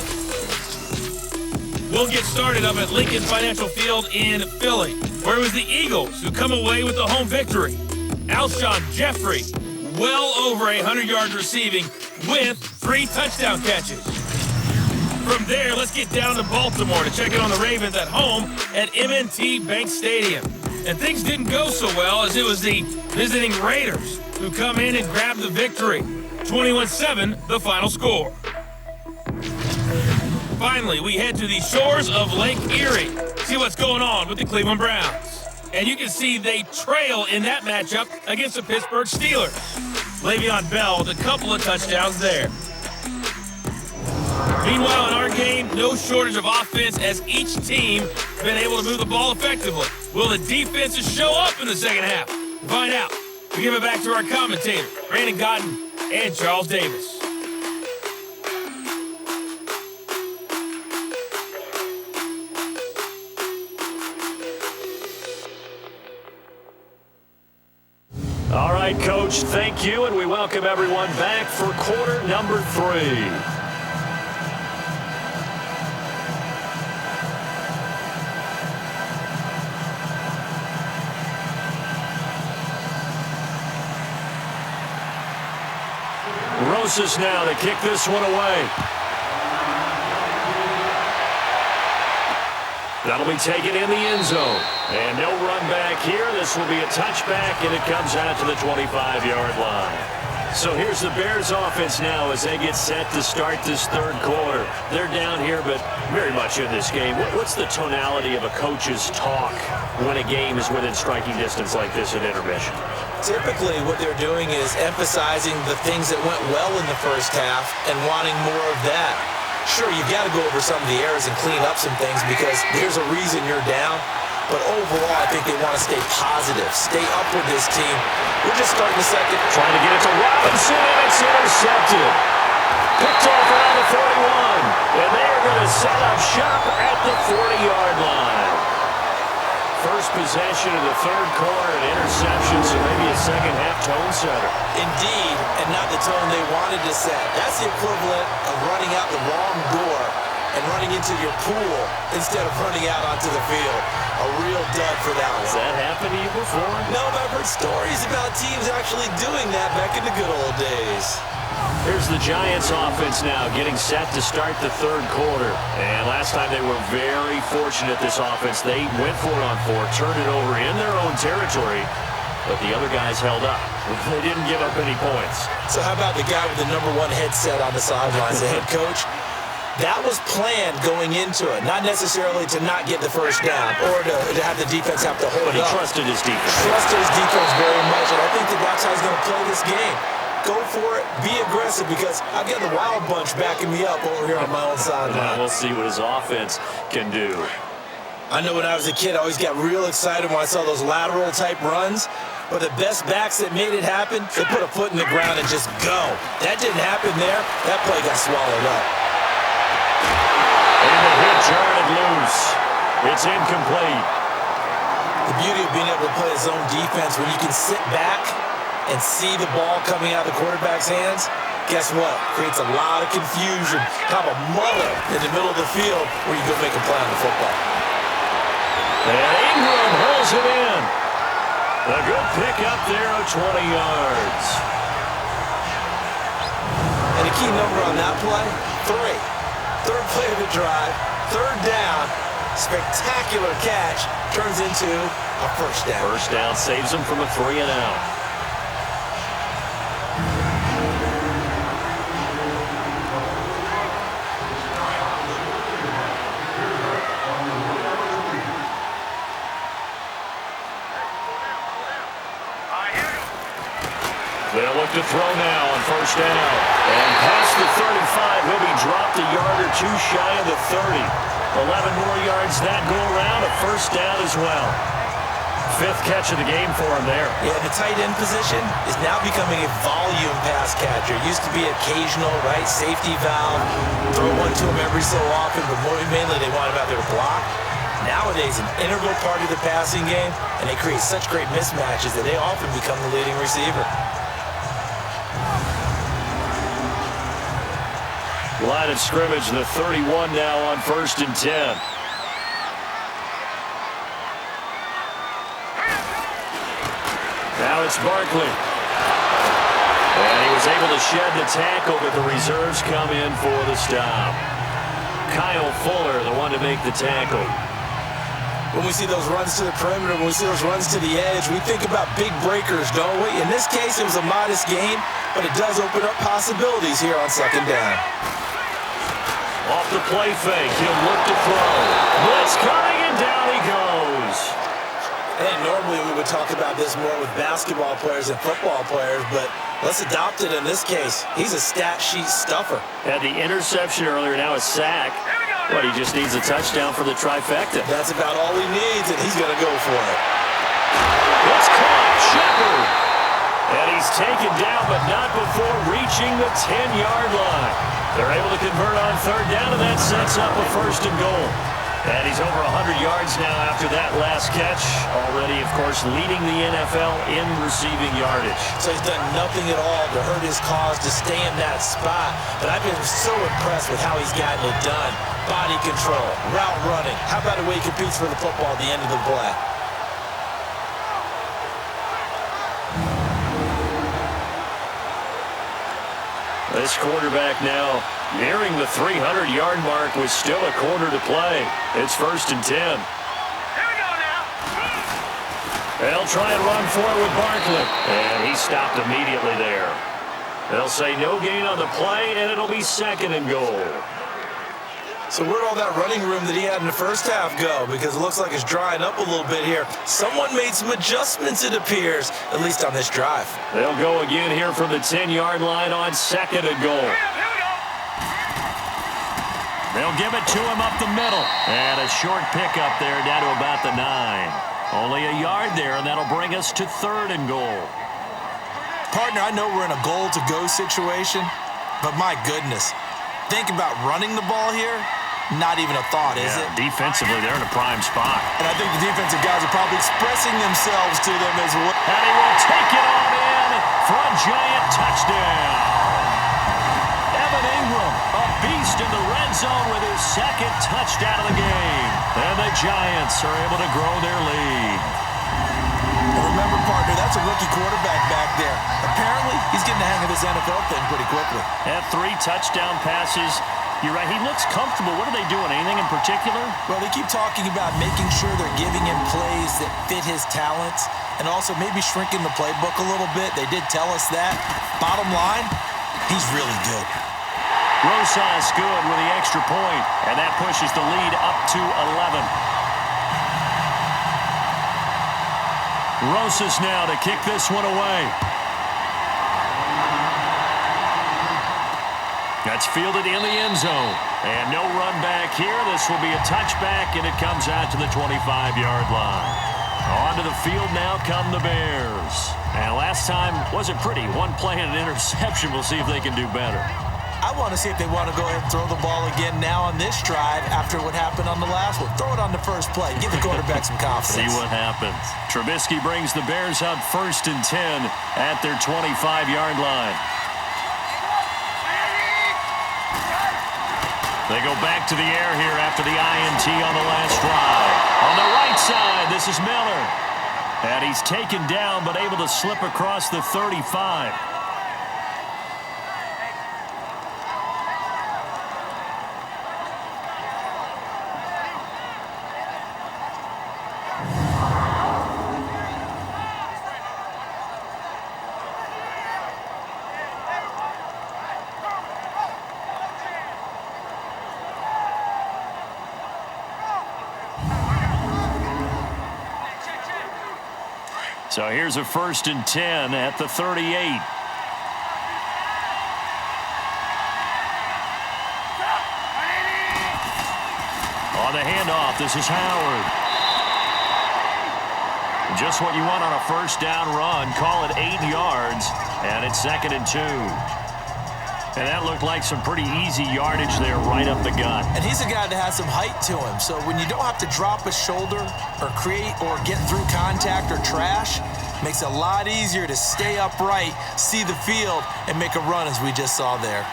We'll get started up at Lincoln Financial Field in Philly, where it was the Eagles who come away with the home victory. Alshon Jeffrey, well over 100 yards receiving with 3 touchdown catches. From there, let's get down to Baltimore to check in on the Ravens at home at M&T Bank Stadium. And things didn't go so well as it was the visiting Raiders who come in and grab the victory. 21-7, the final score. Finally, we head to the shores of Lake Erie, see what's going on with the Cleveland Browns. And you can see they trail in that matchup against the Pittsburgh Steelers. Le'Veon Bell with a couple of touchdowns there. Meanwhile, in our game, no shortage of offense as each team been able to move the ball effectively. Will the defenses show up in the second half? To find out, we give it back to our commentators, Brandon Gaudin and Charles Davis. All right, Coach, thank you, and we welcome everyone back for quarter number 3. Rosas now to kick this one away. That'll be taken in the end zone. And no run back here. This will be a touchback, and it comes out to the 25-yard line. So here's the Bears offense now as they get set to start this third quarter. They're down here, but very much in this game. What's the tonality of a coach's talk when a game is within striking distance like this at intermission? Typically, what they're doing is emphasizing the things that went well in the first half and wanting more of that. Sure, you've got to go over some of the errors and clean up some things because there's a reason you're down. But overall, I think they want to stay positive, stay up with this team. We're just starting the second. Trying to get it to Robinson, and it's intercepted. Picked off around the 41, and they are going to set up shop at the 40-yard line. First possession of the third quarter, an interception, so maybe a second-half tone setter. Indeed, and not the tone they wanted to set. That's the equivalent of running out the wrong door and running into your pool instead of running out onto the field. A real dud for that one. Has that happened to you before? No, but I've heard stories about teams actually doing that back in the good old days. Here's the Giants offense now getting set to start the third quarter. And last time they were very fortunate, this offense. They went for it on 4, turned it over in their own territory, but the other guys held up. They didn't give up any points. So how about the guy with the #1 headset on the sidelines, the head coach? That was planned going into it, not necessarily to not get the first down or to have the defense have to hold But he up. trusted his defense. Trusted his defense very much, and I think that's how he's going to play this game. Go for it, be aggressive, because I've got the Wild Bunch backing me up over here on my own sideline. We'll see what his offense can do. I know when I was a kid, I always got real excited when I saw those lateral-type runs, but the best backs that made it happen, they put a foot in the ground and just go. That didn't happen there. That play got swallowed up. And the hit jarred loose. It's incomplete. The beauty of being able to play a zone defense when you can sit back and see the ball coming out of the quarterback's hands, guess what? Creates a lot of confusion. Have a mother in the middle of the field where you go make a play on the football. And Ingram hauls it in. A good pick up there of 20 yards. And a key number on that play, 3. Third play of the drive, third down, spectacular catch, turns into a first down. First down saves him from a 3-and-out. They'll look to throw now on first down. And past the 35, he'll be dropped a yard or two shy of the 30. 11 more yards that go around, a first down as well. 5th catch of the game for him there. Yeah, the tight end position is now becoming a volume pass catcher. Used to be occasional, right, safety valve, throw one to him every so often, but more mainly they want him out there to block. nowadays an integral part of the passing game, and they create such great mismatches that they often become the leading receiver. Line of scrimmage, the 31 now on 1st and 10. Now it's Barkley. And he was able to shed the tackle, but the reserves come in for the stop. Kyle Fuller, the one to make the tackle. When we see those runs to the perimeter, when we see those runs to the edge, we think about big breakers, don't we? In this case, it was a modest gain, but it does open up possibilities here on 2nd down. Off the play fake, he'll look to throw. Blitz coming, and down he goes. And normally we would talk about this more with basketball players and football players, but let's adopt it in this case. He's a stat sheet stuffer. Had the interception earlier, now a sack. But he just needs a touchdown for the trifecta. That's about all he needs, and he's going to go for it. It's caught, Shepard. And he's taken down, but not before reaching the 10-yard line. They're able to convert on 3rd down, and that sets up a 1st and goal. And he's over 100 yards now after that last catch. Already, of course, leading the NFL in receiving yardage. So he's done nothing at all to hurt his cause, to stay in that spot. But I've been so impressed with how he's gotten it done. Body control, route running. How about the way he competes for the football at the end of the play? This quarterback now nearing the 300-yard mark with still a quarter to play. It's 1st and 10. Here we go now. They'll try and run for it with Barkley. And he stopped immediately there. They'll say no gain on the play, and it'll be 2nd and goal. So where'd all that running room that he had in the first half go? Because it looks like it's drying up a little bit here. Someone made some adjustments, it appears, at least on this drive. They'll go again here from the 10-yard line on 2nd and goal. They'll give it to him up the middle. And a short pickup there down to about the 9. Only a yard there, and that'll bring us to 3rd and goal. Partner, I know we're in a goal-to-go situation, but my goodness, think about running the ball here. Not even a thought, is it? Defensively, they're in a prime spot. And I think the defensive guys are probably expressing themselves to them as well. And he will take it on in for a giant touchdown. Evan Ingram, a beast in the red zone with his 2nd touchdown of the game. And the Giants are able to grow their lead. And remember, partner, that's a rookie quarterback back there. Apparently, he's getting the hang of this NFL thing pretty quickly. Had 3 touchdown passes. You're right, he looks comfortable. What are they doing? Anything in particular? Well, they keep talking about making sure they're giving him plays that fit his talents and also maybe shrinking the playbook a little bit. They did tell us that. Bottom line, he's really good. Rosas good with the extra point, and that pushes the lead up to 11. Rosas now to kick this one away. That's fielded in the end zone. And no run back here. This will be a touchback, and it comes out to the 25-yard line. Onto the field now come the Bears. And last time wasn't pretty. One play and an interception. We'll see if they can do better. I want to see if they want to go ahead and throw the ball again now on this drive after what happened on the last one. Throw it on the first play. Give the quarterback some confidence. See what happens. Trubisky brings the Bears up 1st and 10 at their 25-yard line. They go back to the air here after the INT on the last drive. On the right side, this is Miller. And he's taken down but able to slip across the 35. So here's a 1st and 10 at the 38. On the handoff, this is Howard. Just what you want on a 1st down run. Call it 8 yards, and it's 2nd and 2. And that looked like some pretty easy yardage there right up the gut. And he's a guy that has some height to him. So when you don't have to drop a shoulder or create or get through contact or trash, makes it a lot easier to stay upright, see the field, and make a run as we just saw there.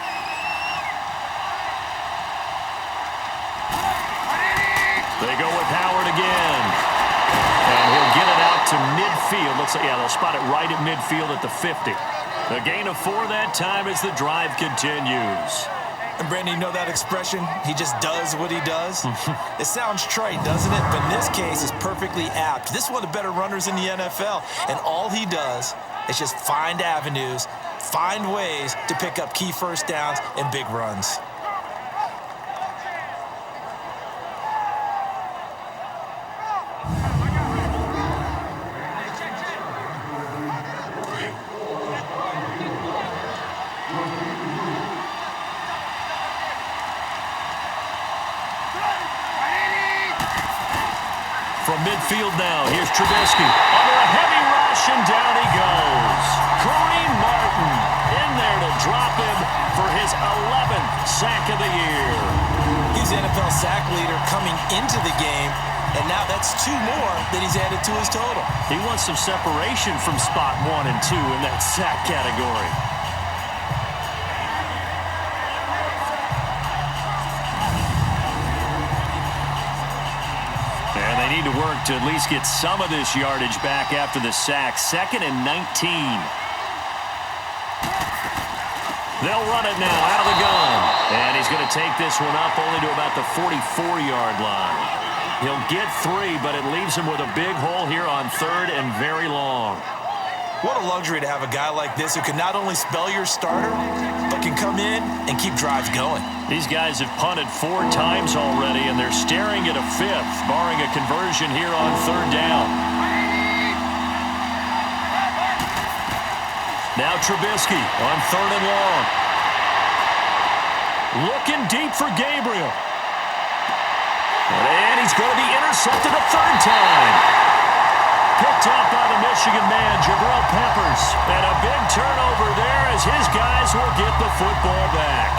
They go with Howard again. And he'll get it out to midfield. Looks like, yeah, they'll spot it right at midfield at the 50. A gain of 4 that time as the drive continues. And Brandon, you know that expression? He just does what he does? It sounds trite, doesn't it? But in this case, it's perfectly apt. This is one of the better runners in the NFL. And all he does is just find avenues, find ways to pick up key first downs and big runs. From midfield now, here's Trubisky. Under a heavy rush, and down he goes. Kareem Martin in there to drop him for his 11th sack of the year. He's the NFL sack leader coming into the game, and now that's 2 more that he's added to his total. He wants some separation from spot 1 and 2 in that sack category. And they need to work to at least get some of this yardage back after the sack. 2nd and 19. They'll run it now out of the gun. And he's going to take this one up only to about the 44-yard line. He'll get 3, but it leaves him with a big hole here on 3rd and very long. What a luxury to have a guy like this who can not only spell your starter, but can come in and keep drives going. These guys have punted 4 times already, and they're staring at a 5th, barring a conversion here on 3rd down. Now Trubisky on 3rd and long. Looking deep for Gabriel. And he's going to be intercepted a 3rd time. Picked up by the Michigan man, Jabril Peppers. And a big turnover there as his guys will get the football back.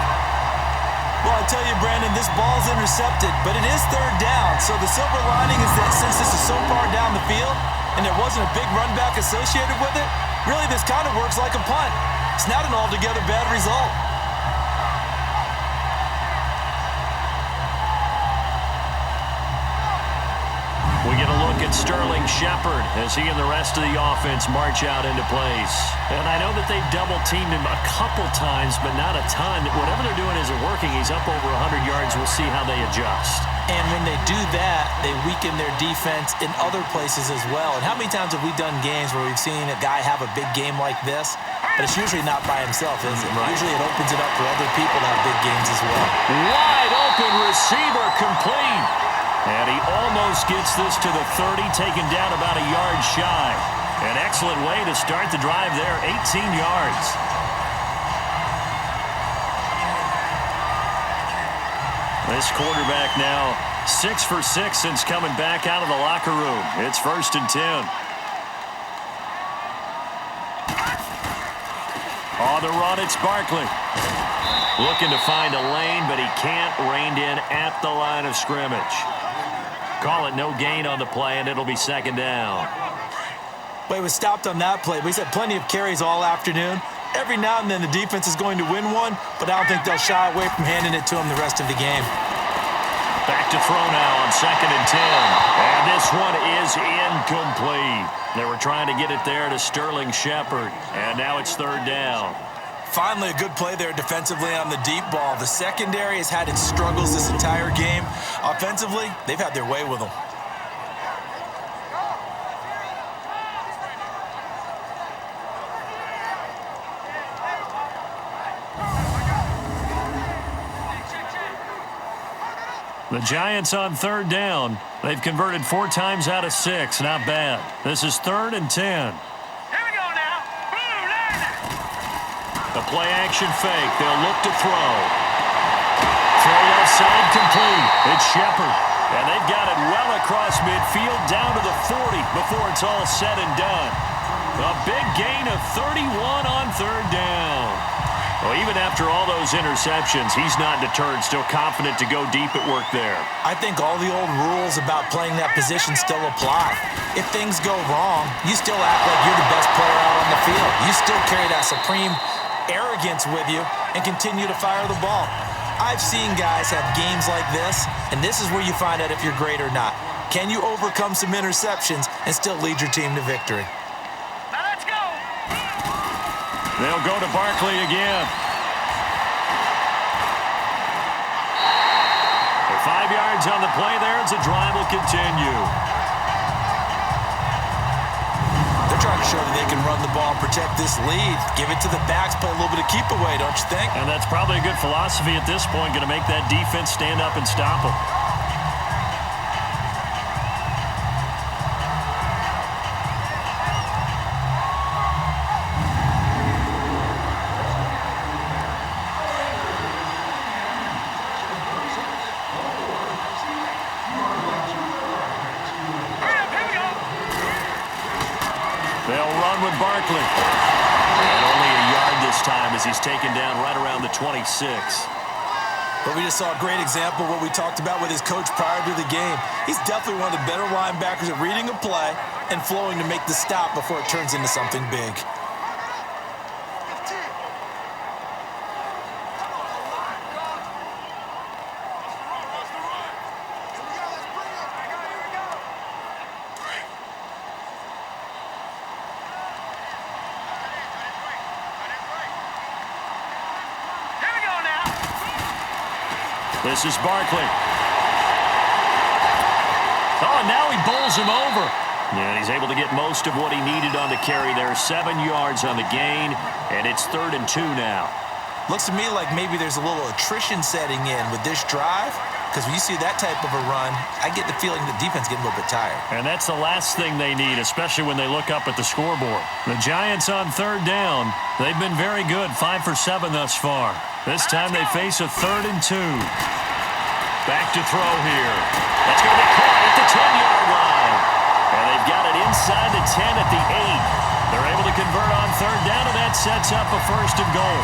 Well, I tell you, Brandon, this ball's intercepted, but it is 3rd down. So the silver lining is that since this is so far down the field and there wasn't a big run back associated with it, really this kind of works like a punt. It's not an altogether bad result. We get a look at Sterling Shepard as he and the rest of the offense march out into place. And I know that they double-teamed him a couple times, but not a ton. Whatever they're doing isn't working. He's up over 100 yards. We'll see how they adjust. And when they do that, they weaken their defense in other places as well. And how many times have we done games where we've seen a guy have a big game like this, but it's usually not by himself, is it? Right. Usually it opens it up for other people to have big games as well. Wide open receiver complete. And he almost gets this to the 30, taken down about a yard shy. An excellent way to start the drive there, 18 yards. This quarterback now 6 for 6 since coming back out of the locker room. It's 1st and 10. On the run, it's Barkley. Looking to find a lane, but he can't. Reined in at the line of scrimmage. Call it no gain on the play, and it'll be 2nd down. Well, he was stopped on that play, but he's had plenty of carries all afternoon. Every now and then the defense is going to win one, but I don't think they'll shy away from handing it to him the rest of the game. Back to throw now on 2nd and 10. And this one is incomplete. They were trying to get it there to Sterling Shepard, and now it's 3rd down. Finally, a good play there defensively on the deep ball. The secondary has had its struggles this entire game. Offensively, they've had their way with them. The Giants on 3rd down. They've converted 4 times out of 6. Not bad. This is 3rd and 10. The play-action fake. They'll look to throw. Throw left side complete. It's Shepard. And they've got it well across midfield down to the 40 before it's all said and done. A big gain of 31 on 3rd down. Well, even after all those interceptions, he's not deterred, still confident to go deep at work there. I think all the old rules about playing that position still apply. If things go wrong, you still act like you're the best player out on the field. You still carry that supreme arrogance with you and continue to fire the ball. I've seen guys have games like this, and this is where you find out if you're great or not. Can you overcome some interceptions and still lead your team to victory? They'll go to Barkley again. 5 yards on the play there as the drive will continue. They're trying to show that they can run the ball and protect this lead. Give it to the backs, play a little bit of keep away, don't you think? And that's probably a good philosophy at this point, going to make that defense stand up and stop them. With Barkley. And only a yard this time as he's taken down right around the 26. But we just saw a great example of what we talked about with his coach prior to the game. He's definitely one of the better linebackers at reading a play and flowing to make the stop before it turns into something big. This is Barkley. Oh, and now he bowls him over. And he's able to get most of what he needed on the carry there. 7 yards on the gain, and it's 3rd and 2 now. Looks to me like maybe there's a little attrition setting in with this drive, because when you see that type of a run, I get the feeling the defense getting a little bit tired. And that's the last thing they need, especially when they look up at the scoreboard. The Giants on 3rd down. They've been very good, 5 for 7 thus far. This time they face a 3rd and 2. Back to throw here. That's going to be caught at the 10-yard line. And they've got it inside the 10 at the 8. They're able to convert on 3rd down, and that sets up a 1st and goal.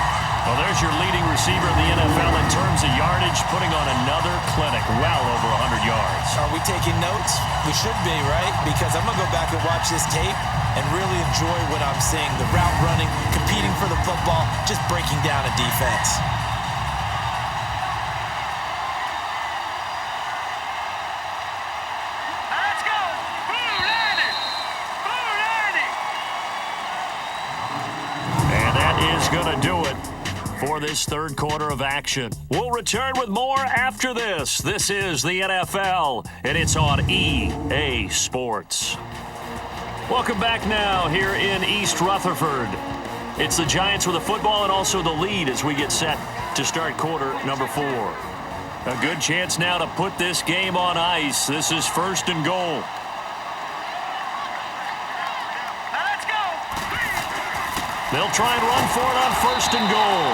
Well, there's your leading receiver in the NFL in terms of yardage, putting on another clinic, well over 100 yards. Are we taking notes? We should be, right? Because I'm going to go back and watch this tape and really enjoy what I'm seeing. The route running, competing for the football, just breaking down a defense. Going to do it for this 3rd quarter of action. We'll return with more after this. This is the NFL, and it's on EA Sports. Welcome back now here in East Rutherford. It's the Giants with the football and also the lead as we get set to start quarter number 4. A good chance now to put this game on ice. This is 1st and goal. They'll try and run for it on 1st and goal.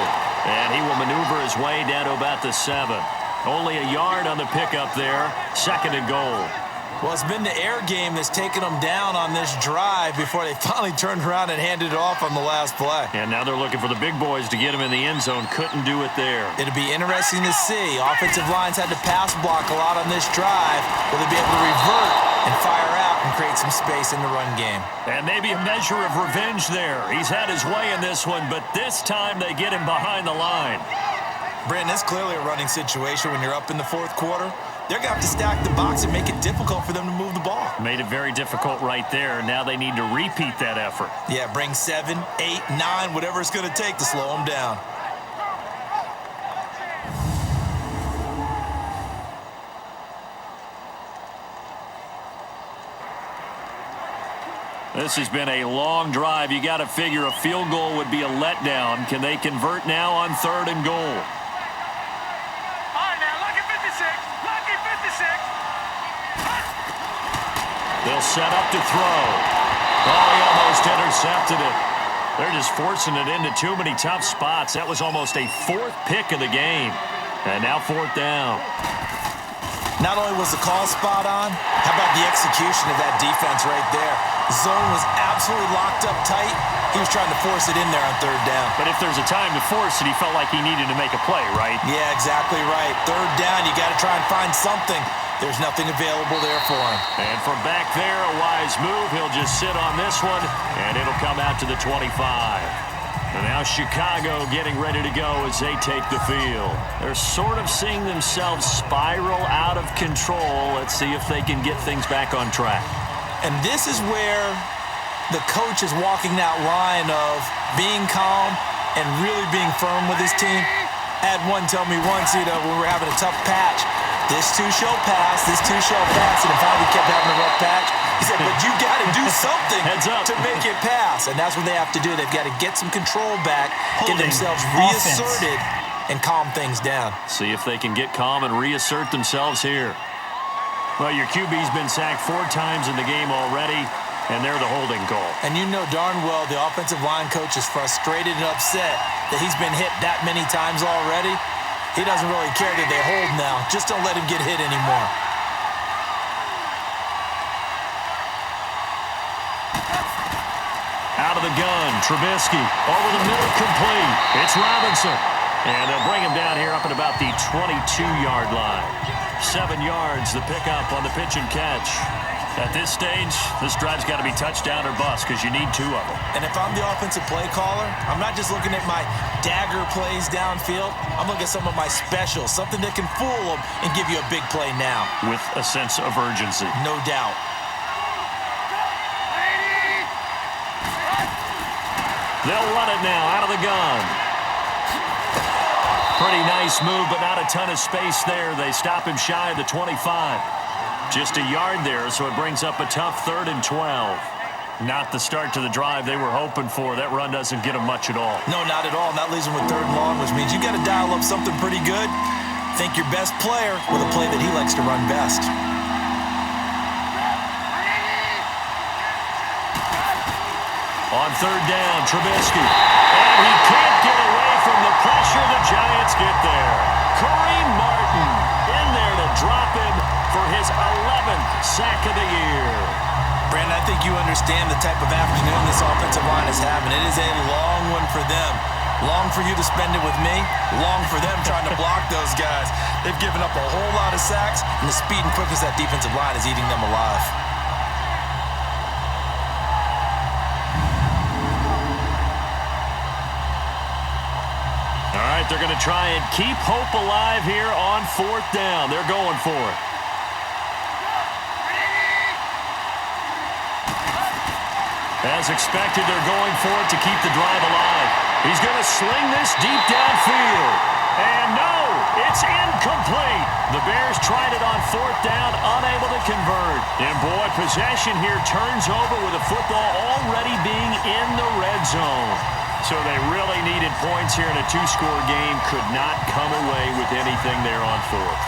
And he will maneuver his way down to about the 7. Only a yard on the pickup there. 2nd and goal. Well, it's been the air game that's taken them down on this drive before they finally turned around and handed it off on the last play. And now they're looking for the big boys to get him in the end zone. Couldn't do it there. It'll be interesting to see. Offensive lines had to pass block a lot on this drive. Will they be able to revert and fire out and create some space in the run game? And maybe a measure of revenge there. He's had his way in this one, but this time they get him behind the line. Brandon, it's clearly a running situation when you're up in the 4th quarter. They're going to have to stack the box and make it difficult for them to move the ball. Made it very difficult right there. Now they need to repeat that effort. Yeah, bring 7, 8, 9, whatever it's going to take to slow them down. This has been a long drive. You got to figure a field goal would be a letdown. Can they convert now on 3rd and goal? They'll set up to throw. Oh, he almost intercepted it. They're just forcing it into too many tough spots. That was almost a 4th pick of the game. And now 4th down. Not only was the call spot on, how about the execution of that defense right there? The zone was absolutely locked up tight. He was trying to force it in there on third down. But if there's a time to force it, he felt like he needed to make a play, right? Yeah, exactly right. Third down, you got to try and find something. There's nothing available there for him. And from back there, a wise move. He'll just sit on this one, and it'll come out to the 25. And now Chicago getting ready to go as they take the field. They're sort of seeing themselves spiral out of control. Let's see if they can get things back on track. And this is where the coach is walking that line of being calm and really being firm with his team. I had one tell me once, when we were having a tough patch, this too shall pass, this too shall pass, and finally kept having a rough patch. He said, but you got to do something to make it pass. And that's what they have to do. They've got to get some control back, get themselves reasserted, and calm things down. See if they can get calm and reassert themselves here. Well, your QB's been sacked 4 times in the game already, and they're the holding call. And you know darn well the offensive line coach is frustrated and upset that he's been hit that many times already. He doesn't really care that they hold now. Just don't let him get hit anymore. Out of the gun, Trubisky. Over the middle, complete. It's Robinson. And they'll bring him down here up at about the 22-yard line. 7 yards, the pickup on the pitch and catch. At this stage, this drive's got to be touchdown or bust because you need 2 of them. And if I'm the offensive play caller, I'm not just looking at my dagger plays downfield. I'm looking at some of my specials, something that can fool them and give you a big play now. With a sense of urgency. No doubt. They'll run it now out of the gun. Pretty nice move, but not a ton of space there. They stop him shy of the 25. Just a yard there, so it brings up a tough 3rd and 12. Not the start to the drive they were hoping for. That run doesn't get them much at all. No, not at all. And that leaves them with 3rd and long, which means you got to dial up something pretty good. Think your best player with a play that he likes to run best. On 3rd down, Trubisky. And he can't get away from the pressure. The Giants get there. Kareem Martin in there to drop him for his 11th sack of the year. Brandon, I think you understand the type of afternoon this offensive line is having. It is a long one for them. Long for you to spend it with me. Long for them trying to block those guys. They've given up a whole lot of sacks, and the speed and quickness of that defensive line is eating them alive. All right, they're going to try and keep hope alive here on 4th down. They're going for it. As expected, they're going for it to keep the drive alive. He's going to sling this deep downfield. And no, it's incomplete. The Bears tried it on 4th down, unable to convert. And boy, possession here turns over with the football already being in the red zone. So they really needed points here in a 2-score game. Could not come away with anything there on 4th.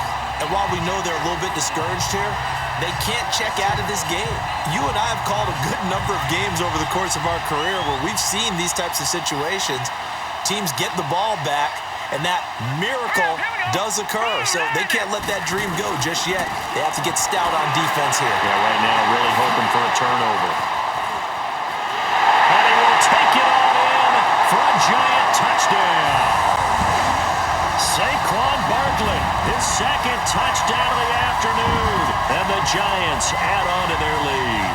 And while we know they're a little bit discouraged here, they can't check out of this game. You and I have called a good number of games over the course of our career where we've seen these types of situations. Teams get the ball back, and that miracle does occur. So they can't let that dream go just yet. They have to get stout on defense here. Yeah, right now really hoping for a turnover. And he will take it all in for a Giant touchdown. Saquon Barkley, his 2nd touchdown of the afternoon. And the Giants add on to their lead.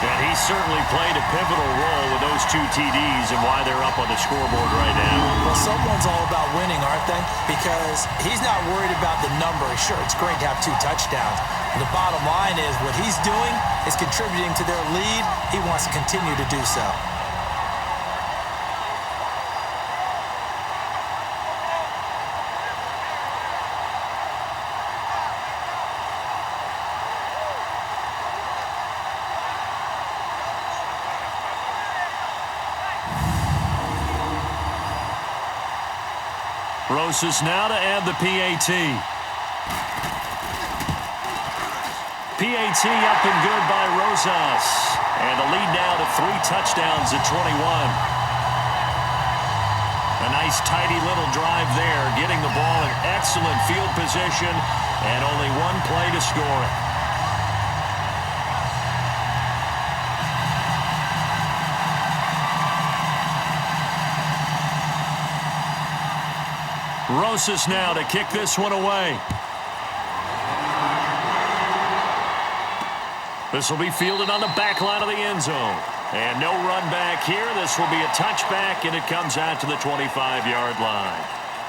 And he certainly played a pivotal role with those 2 TDs and why they're up on the scoreboard right now. Well, someone's all about winning, aren't they? Because he's not worried about the number. Sure, it's great to have 2 touchdowns. And the bottom line is what he's doing is contributing to their lead. He wants to continue to do so. Rosas now to add the PAT. PAT up and good by Rosas. And the lead now to 3 touchdowns at 21. A nice tidy little drive there, getting the ball in excellent excellent field position and only one play to score it. Rosas now to kick this one away. This will be fielded on the back line of the end zone. And no run back here. This will be a touchback, and it comes out to the 25-yard line.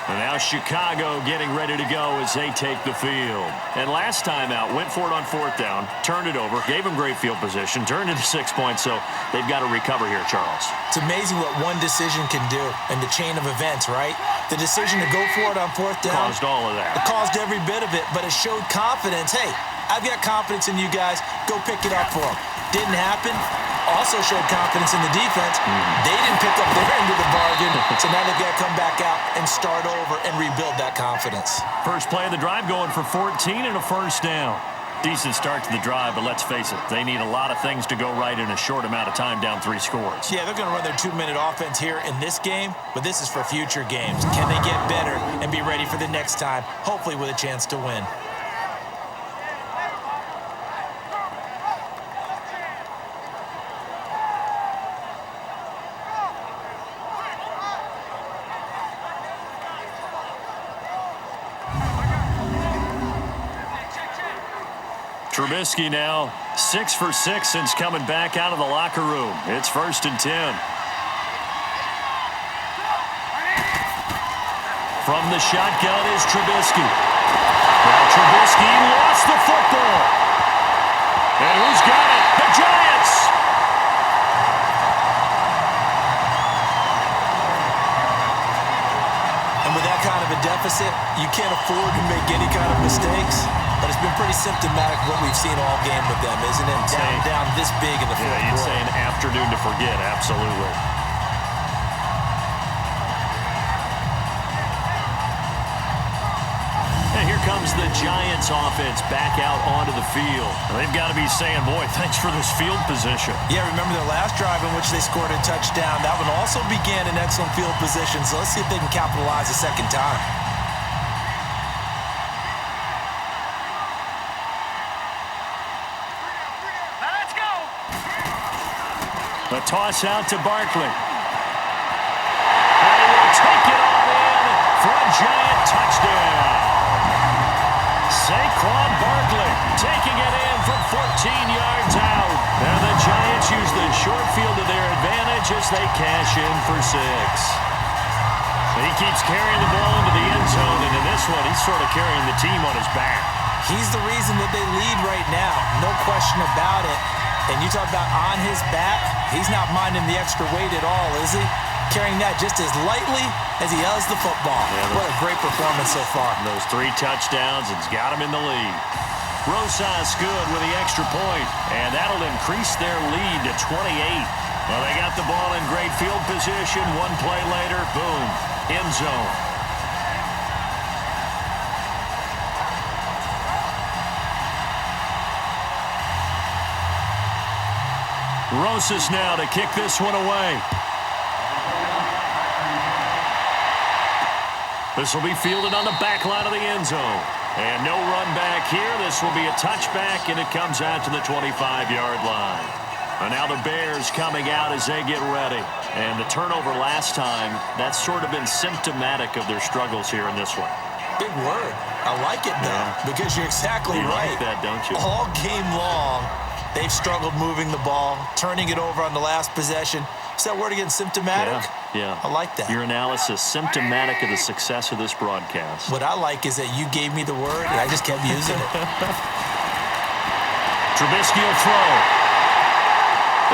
And now Chicago getting ready to go as they take the field. And last time out, went for it on fourth down, turned it over, gave them great field position, turned into 6 points, so they've got to recover here, Charles. It's amazing what one decision can do in the chain of events, right? The decision to go for it on fourth down. Caused all of that. It caused every bit of it, but it showed confidence. Hey, I've got confidence in you guys. Go pick it up for them. Didn't happen. Also showed confidence in the defense. They didn't pick up their end of the bargain, so now they've got to come back out and start over and rebuild that confidence. First play of the drive going for 14 and a first down. Decent start to the drive, but let's face it, they need a lot of things to go right in a short amount of time down 3 scores. Yeah, they're going to run their 2-minute offense here in this game, but this is for future games. Can they get better and be ready for the next time, hopefully with a chance to win? Trubisky now 6 for 6 since coming back out of the locker room. It's 1st and 10. From the shotgun is Trubisky. Now Trubisky lost the football. And who's got it? The Giants! And with that kind of a deficit, you can't afford to make any kind of mistakes. But it's been pretty symptomatic of what we've seen all game with them, isn't it? Down this big in the fourth quarter. You'd say an afternoon to forget, absolutely. And here comes the Giants offense back out onto the field. They've got to be saying, boy, thanks for this field position. Yeah, remember their last drive in which they scored a touchdown. That one also began in excellent field position, so let's see if they can capitalize a second time. A toss out to Barkley. And he will take it all in for a Giant touchdown. Saquon Barkley taking it in from 14 yards out. And the Giants use the short field to their advantage as they cash in for 6. He keeps carrying the ball into the end zone, and in this one, he's sort of carrying the team on his back. He's the reason that they lead right now. No question about it. And you talk about on his back, he's not minding the extra weight at all, is he? Carrying that just as lightly as he does the football. Yeah, what a great performance so far. Those 3 touchdowns, it's got him in the lead. Rosas good with the extra point, and that'll increase their lead to 28. Well, they got the ball in great field position. One play later, boom, end zone. Rosas now to kick this one away. This will be fielded on the back line of the end zone. And no run back here. This will be a touchback, and it comes out to the 25-yard line. And now the Bears coming out as they get ready. And the turnover last time, that's sort of been symptomatic of their struggles here in this one. Big word. I like it, though, because you're exactly right. You like that, don't you? All game long, they've struggled moving the ball, turning it over on the last possession. Is that word again, symptomatic? Yeah. I like that. Your analysis, symptomatic of the success of this broadcast. What I like is that you gave me the word, and I just kept using it. Trubisky will throw.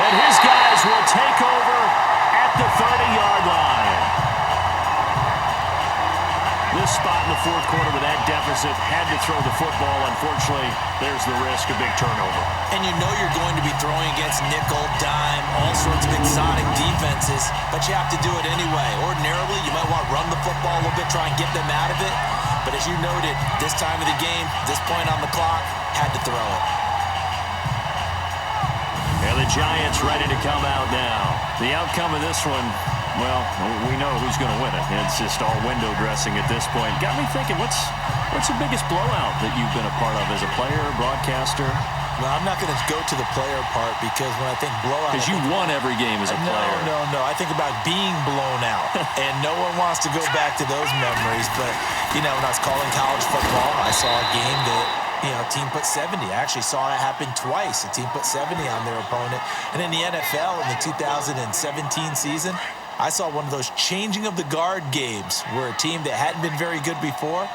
And his guys will take over at the 30-yard line. This spot in the fourth quarter with that deficit, had to throw the football. Unfortunately, there's the risk of big turnover. And you know you're going to be throwing against nickel, dime, all sorts of exotic defenses, but you have to do it anyway. Ordinarily, you might want to run the football a little bit, try and get them out of it. But as you noted, this time of the game, this point on the clock, had to throw it. And the Giants ready to come out now. The outcome of this one, well, we know who's going to win it. It's just all window dressing at this point. Got me thinking, what's the biggest blowout that you've been a part of as a player, broadcaster? Well, I'm not going to go to the player part because when I think blowout... Because you won every game as a player. No. I think about being blown out. And no one wants to go back to those memories. But, when I was calling college football, I saw a game that, a team put 70. I actually saw it happen twice. A team put 70 on their opponent. And in the NFL, in the 2017 season, I saw one of those changing of the guard games where a team that hadn't been very good before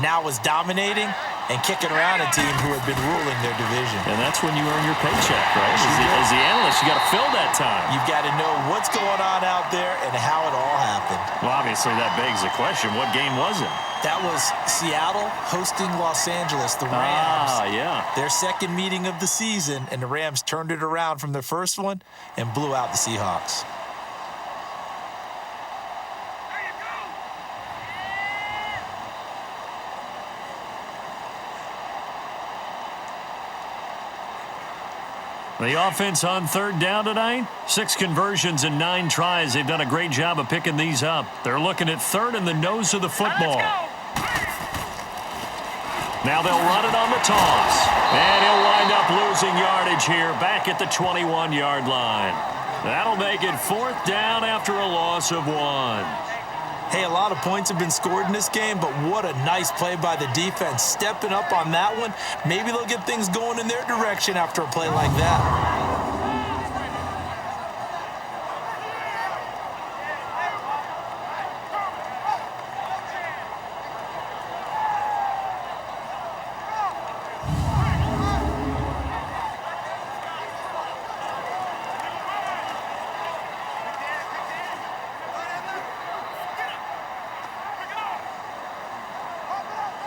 now was dominating and kicking around a team who had been ruling their division. And that's when you earn your paycheck, right? As the analyst, you got to fill that time. You've got to know what's going on out there and how it all happened. Well, obviously, that begs the question, what game was it? That was Seattle hosting Los Angeles, the Rams. Yeah. Their second meeting of the season, and the Rams turned it around from their first one and blew out the Seahawks. The offense on third down tonight, 6 conversions and 9 tries. They've done a great job of picking these up. They're looking at third in the nose of the football. Now they'll run it on the toss. And he'll wind up losing yardage here back at the 21-yard line. That'll make it 4th down after a loss of 1. Hey, a lot of points have been scored in this game, but what a nice play by the defense. Stepping up on that one, maybe they'll get things going in their direction after a play like that.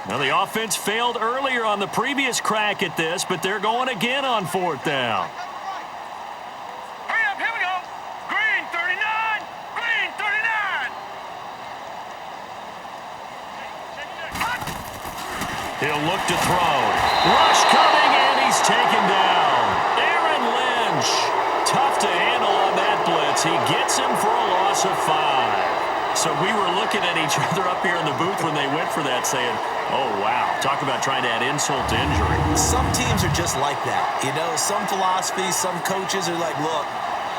Well, the offense failed earlier on the previous crack at this, but they're going again on 4th down. Hurry up, here we go. Green 39, green 39. He'll look to throw. Rush coming, and he's taken down. Aaron Lynch. Tough to handle on that blitz. He gets him for a loss of 5. So we were looking at each other up here in the booth when they went for that saying, oh, wow, talk about trying to add insult to injury. Some teams are just like that. Some philosophies, some coaches are like, look,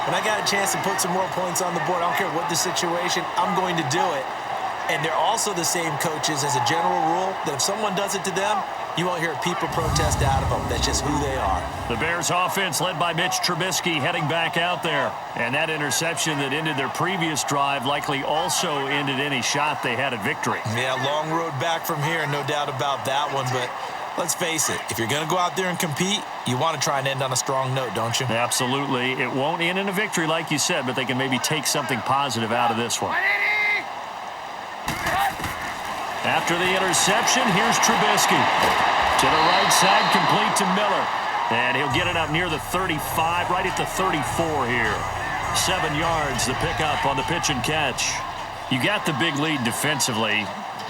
when I got a chance to put some more points on the board, I don't care what the situation, I'm going to do it. And they're also the same coaches as a general rule that if someone does it to them, you won't hear people protest out of them. That's just who they are. The Bears offense led by Mitch Trubisky heading back out there. And that interception that ended their previous drive likely also ended any shot they had at victory. Yeah, long road back from here, no doubt about that one. But let's face it, if you're going to go out there and compete, you want to try and end on a strong note, don't you? Absolutely. It won't end in a victory like you said, but they can maybe take something positive out of this one. After the interception, here's Trubisky. To the right side, complete to Miller. And he'll get it up near the 35, right at the 34 here. 7 yards, the pickup on the pitch and catch. You got the big lead defensively.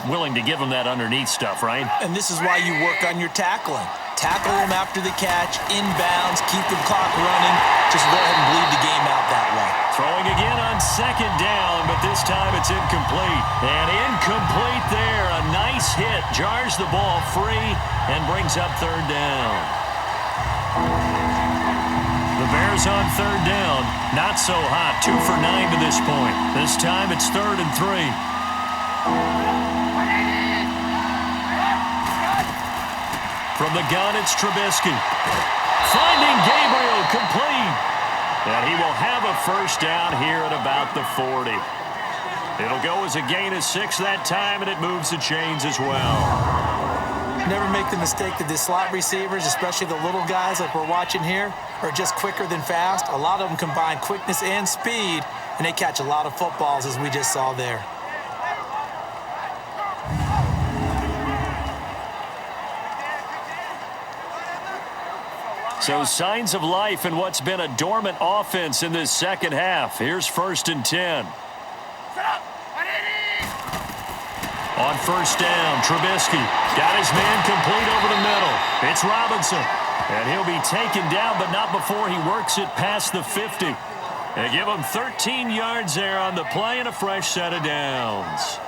Willing to give them that underneath stuff, right? And this is why you work on your tackling. Tackle them after the catch, inbounds, keep the clock running. Just go ahead and bleed the game out that way. Throwing again on 2nd down, but this time it's incomplete. And incomplete there. A nice hit. Jars the ball free and brings up 3rd down. The Bears on 3rd down. Not so hot. 2 for 9 to this point. This time it's 3rd and 3. From the gun, it's Trubisky. Finding Gabriel, complete. And he will have a 1st down here at about the 40. It'll go as a gain of 6 that time, and it moves the chains as well. Never make the mistake that the slot receivers, especially the little guys like we're watching here, are just quicker than fast. A lot of them combine quickness and speed, and they catch a lot of footballs, as we just saw there. So signs of life in what's been a dormant offense in this second half. Here's 1st and 10. On 1st down, Trubisky got his man complete over the middle. It's Robinson. And he'll be taken down, but not before he works it past the 50. They give him 13 yards there on the play and a fresh set of downs.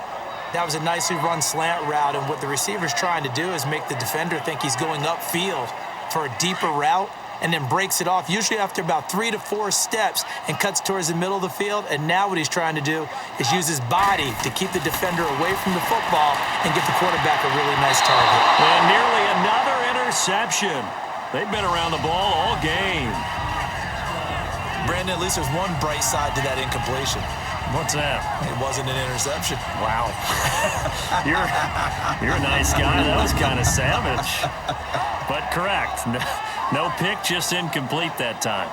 That was a nicely run slant route, and what the receiver's trying to do is make the defender think he's going upfield for a deeper route, and then breaks it off, usually after about 3 to 4 steps, and cuts towards the middle of the field. And now what he's trying to do is use his body to keep the defender away from the football and get the quarterback a really nice target. And nearly another interception. They've been around the ball all game. Brandon, at least there's one bright side to that incompletion. What's that? It wasn't an interception. Wow. You're a nice guy. That was kind of savage. But correct. No pick, just incomplete that time.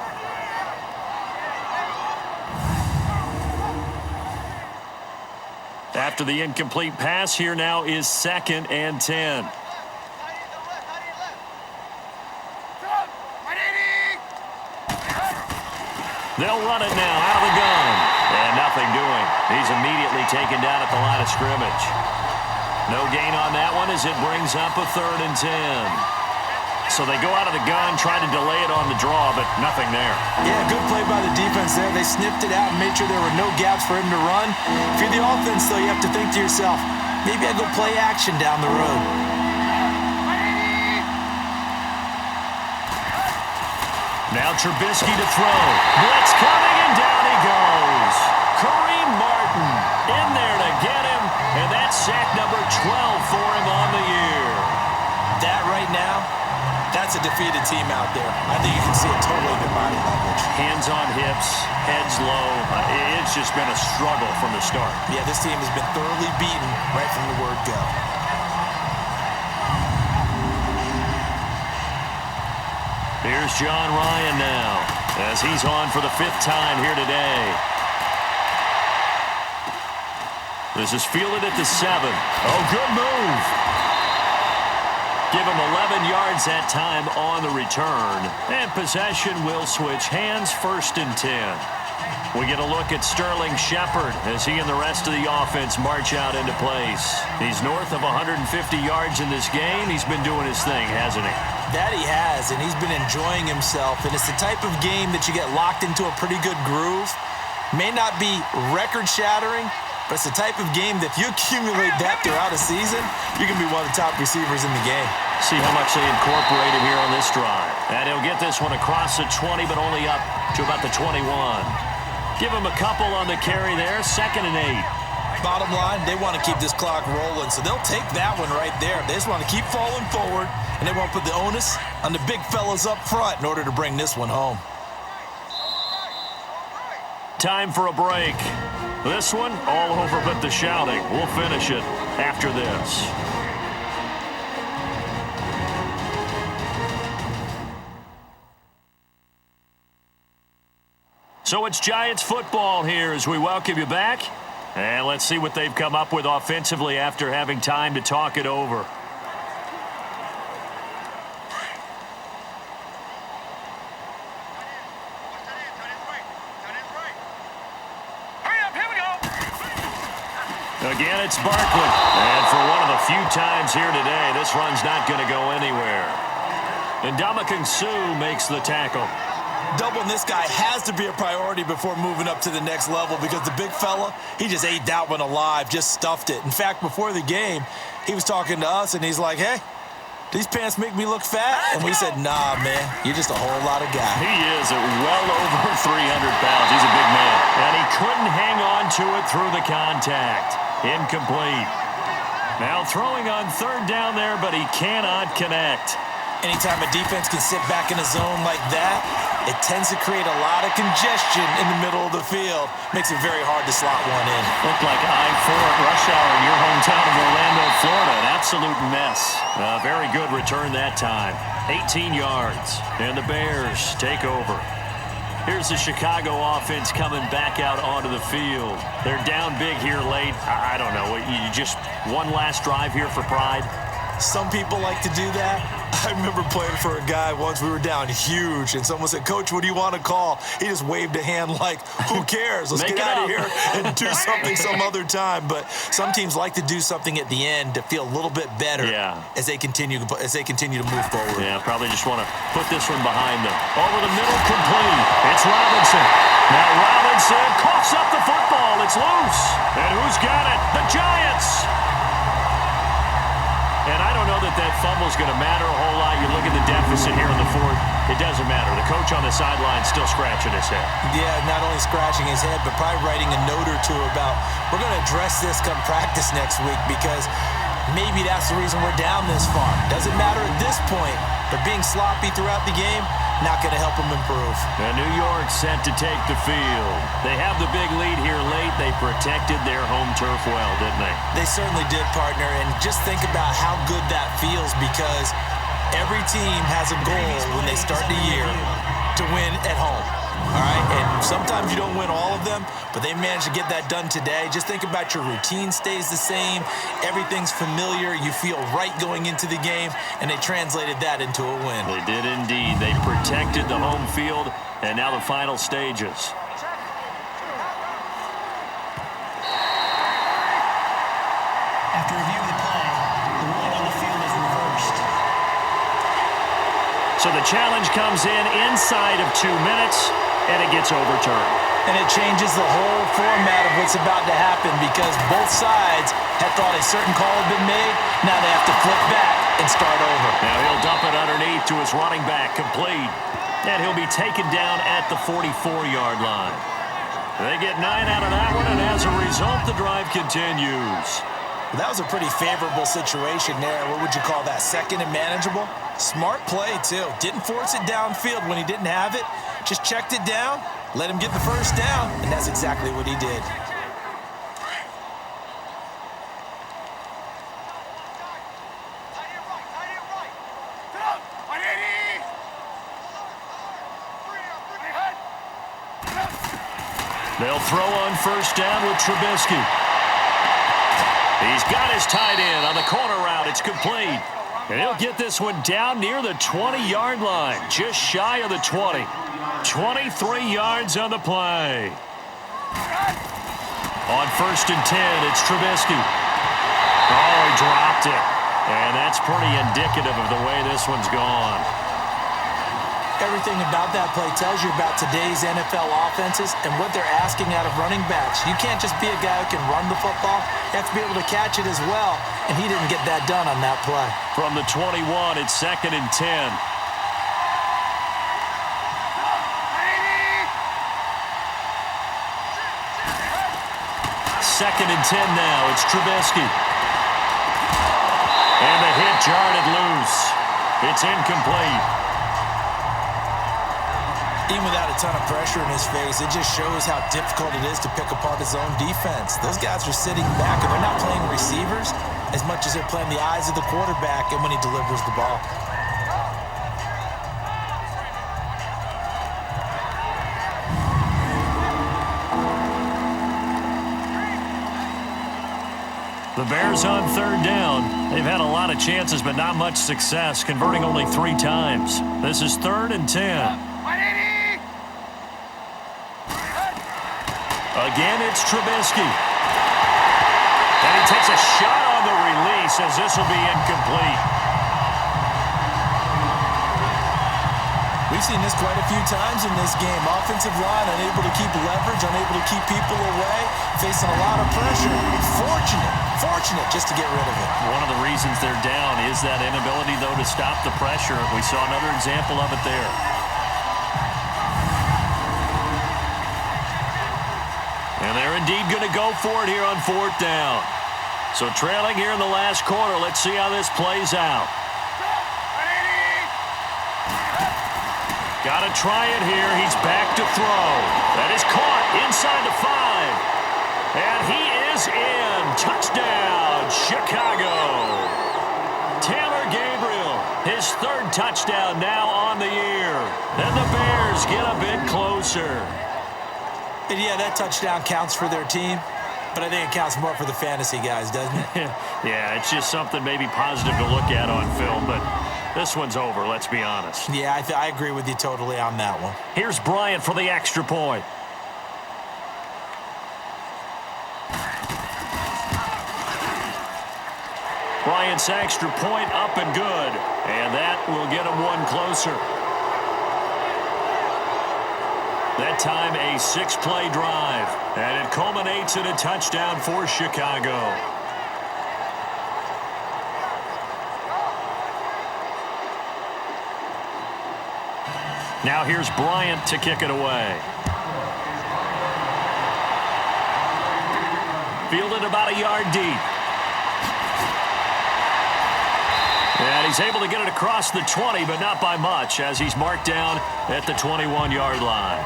After the incomplete pass, here now is 2nd and 10. They'll run it now out of the gun. And nothing doing. He's immediately taken down at the line of scrimmage. No gain on that one as it brings up a 3rd and 10. So they go out of the gun, try to delay it on the draw, but nothing there. Yeah, good play by the defense there. They sniffed it out and made sure there were no gaps for him to run. If you're the offense, though, you have to think to yourself, maybe I go play action down the road. Now Trubisky to throw. Blitz coming, and down he goes. Kareem Martin in there to get him, and that's sack number 12 for him on the year. That right now, that's a defeated team out there. I think you can see it totally in their body language. Hands on hips, heads low. It's just been a struggle from the start. Yeah, this team has been thoroughly beaten right from the word go. Here's John Ryan now as he's on for the 5th time here today. This is fielded at the 7. Oh, good move. Give him 11 yards that time on the return. And possession will switch hands, 1st and 10. We get a look at Sterling Shepard as he and the rest of the offense march out into place. He's north of 150 yards in this game. He's been doing his thing, hasn't he? That he has, and he's been enjoying himself. And it's the type of game that you get locked into a pretty good groove. May not be record-shattering, but it's the type of game that if you accumulate that throughout a season, you can be one of the top receivers in the game. See how much they incorporated here on this drive. And he'll get this one across the 20, but only up to about the 21. Give him a couple on the carry there, 2nd and 8. Bottom line, they want to keep this clock rolling, so they'll take that one right there. They just want to keep falling forward, and they won't put the onus on the big fellas up front in order to bring this one home. Time for a break. This one, all over but the shouting. We'll finish it after this. So it's Giants football here as we welcome you back. And let's see what they've come up with offensively after having time to talk it over. Again, it's Barkley. And for one of the few times here today, this run's not going to go anywhere. And Ndamukong Suh makes the tackle. Doubling this guy has to be a priority before moving up to the next level because the big fella, he just ate that one alive, just stuffed it. In fact, before the game, he was talking to us, and he's like, hey, these pants make me look fat? And we said, nah, man, you're just a whole lot of guy. He is at well over 300 pounds. He's a big man. And he couldn't hang on to it through the contact. Incomplete. Now throwing on 3rd down there, but he cannot connect. Anytime a defense can sit back in a zone like that, it tends to create a lot of congestion in the middle of the field. Makes it very hard to slot one in. Looked like I-4 at rush hour in your hometown of Orlando, Florida. An absolute mess. Very good return that time. 18 yards. And the Bears take over. Here's the Chicago offense coming back out onto the field. They're down big here late. I don't know. You just one last drive here for pride? Some people like to do that. I remember playing for a guy once. We were down huge, and someone said, "Coach, what do you want to call?" He just waved a hand like, "Who cares? Let's get out of here and do something some other time." But some teams like to do something at the end to feel a little bit better as they continue to move forward. Yeah, probably just want to put this one behind them. Over the middle, complete. It's Robinson. Now Robinson coughs up the football. It's loose. And who's got it? The Giants. And I don't know that fumble's going to matter a whole lot. You look at the deficit here in the fourth. It doesn't matter. The coach on the sideline still scratching his head. Yeah, not only scratching his head, but probably writing a note or two about, we're going to address this come practice next week, because maybe that's the reason we're down this far. Doesn't matter at this point, but being sloppy throughout the game, not going to help them improve. And New York set to take the field. They have the big lead here late. They protected their home turf well, didn't they? They certainly did, partner. And just think about how good that feels, because every team has a goal when they start the year to win at home. All right, and sometimes you don't win all of them, but they managed to get that done today. Just think about your routine stays the same. Everything's familiar. You feel right going into the game, and they translated that into a win. They did indeed. They protected the home field, and now the final stages. After review of the play, the ruling on the field is reversed. So the challenge comes in inside of 2 minutes, and it gets overturned. And it changes the whole format of what's about to happen, because both sides had thought a certain call had been made. Now they have to flip back and start over. Now he'll dump it underneath to his running back, complete. And he'll be taken down at the 44-yard line. They get 9 out of that one, and as a result, the drive continues. That was a pretty favorable situation there. What would you call that? Second and manageable? Smart play, too. Didn't force it downfield when he didn't have it. Just checked it down, let him get the first down, and that's exactly what he did. They'll throw on first down with Trubisky. He's got his tight end on the corner route. It's complete. And he'll get this one down near the 20-yard line, just shy of the 20. 23 yards on the play. On first and 10, it's Trubisky. Oh, he dropped it. And that's pretty indicative of the way this one's gone. Everything about that play tells you about today's NFL offenses and what they're asking out of running backs. You can't just be a guy who can run the football. You have to be able to catch it as well, and he didn't get that done on that play. From the 21, it's second and 10. Second and 10 now. It's Trubisky. And the hit jarred it loose. It's incomplete. Even without a ton of pressure in his face, it just shows how difficult it is to pick apart his own defense. Those guys are sitting back, and they're not playing receivers as much as they're playing the eyes of the quarterback and when he delivers the ball. The Bears on third down. They've had a lot of chances, but not much success, converting only 3 times. This is third and 10. Again, it's Trubisky. And he takes a shot on the release, as this will be incomplete. We've seen this quite a few times in this game. Offensive line unable to keep leverage, unable to keep people away, facing a lot of pressure. Fortunate just to get rid of it. One of the reasons they're down is that inability, though, to stop the pressure. We saw another example of it there. And they're indeed going to go for it here on fourth down. So trailing here in the last quarter, let's see how this plays out. Got to try it here. He's back to throw. That is caught inside the 5. And he is in. Touchdown, Chicago. Taylor Gabriel, his 3rd touchdown now on the year. And the Bears get a bit closer. And yeah, that touchdown counts for their team. But I think it counts more for the fantasy guys, doesn't it? Yeah, it's just something maybe positive to look at on film, but this one's over, let's be honest. Yeah, I agree with you totally on that one. Here's Bryant for the extra point. Bryant's extra point up and good, and that will get him one closer. That time a 6-play drive, and it culminates in a touchdown for Chicago. Now here's Bryant to kick it away. Fielded about a yard deep. And he's able to get it across the 20, but not by much, as he's marked down at the 21-yard line.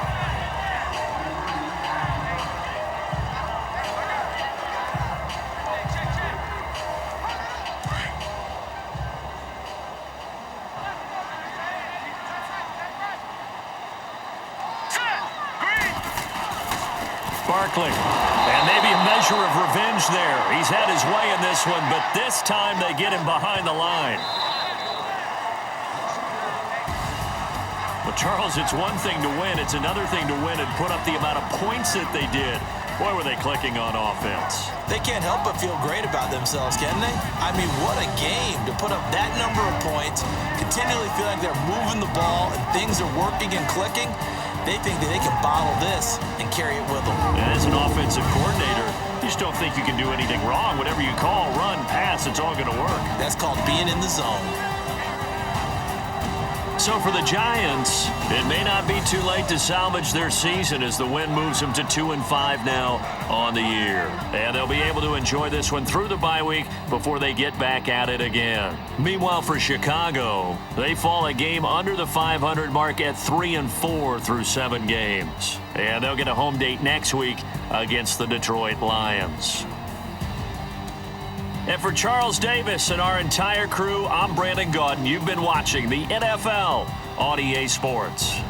Barkley, and maybe a measure of revenge there. He's had his way in this one, but this time they get him behind the line. Well, Charles, it's one thing to win. It's another thing to win and put up the amount of points that they did. Boy, were they clicking on offense. They can't help but feel great about themselves, can they? I mean, what a game to put up that number of points, continually feel like they're moving the ball and things are working and clicking. They think that they can bottle this and carry it with them. As an offensive coordinator, you just don't think you can do anything wrong. Whatever you call, run, pass, it's all going to work. That's called being in the zone. So for the Giants, it may not be too late to salvage their season as the win moves them to 2-5 now on the year. And they'll be able to enjoy this one through the bye week before they get back at it again. Meanwhile, for Chicago, they fall a game under the 500 mark at 3-4 through 7 games. And they'll get a home date next week against the Detroit Lions. And for Charles Davis and our entire crew, I'm Brandon Gaudin. You've been watching the NFL on EA Sports.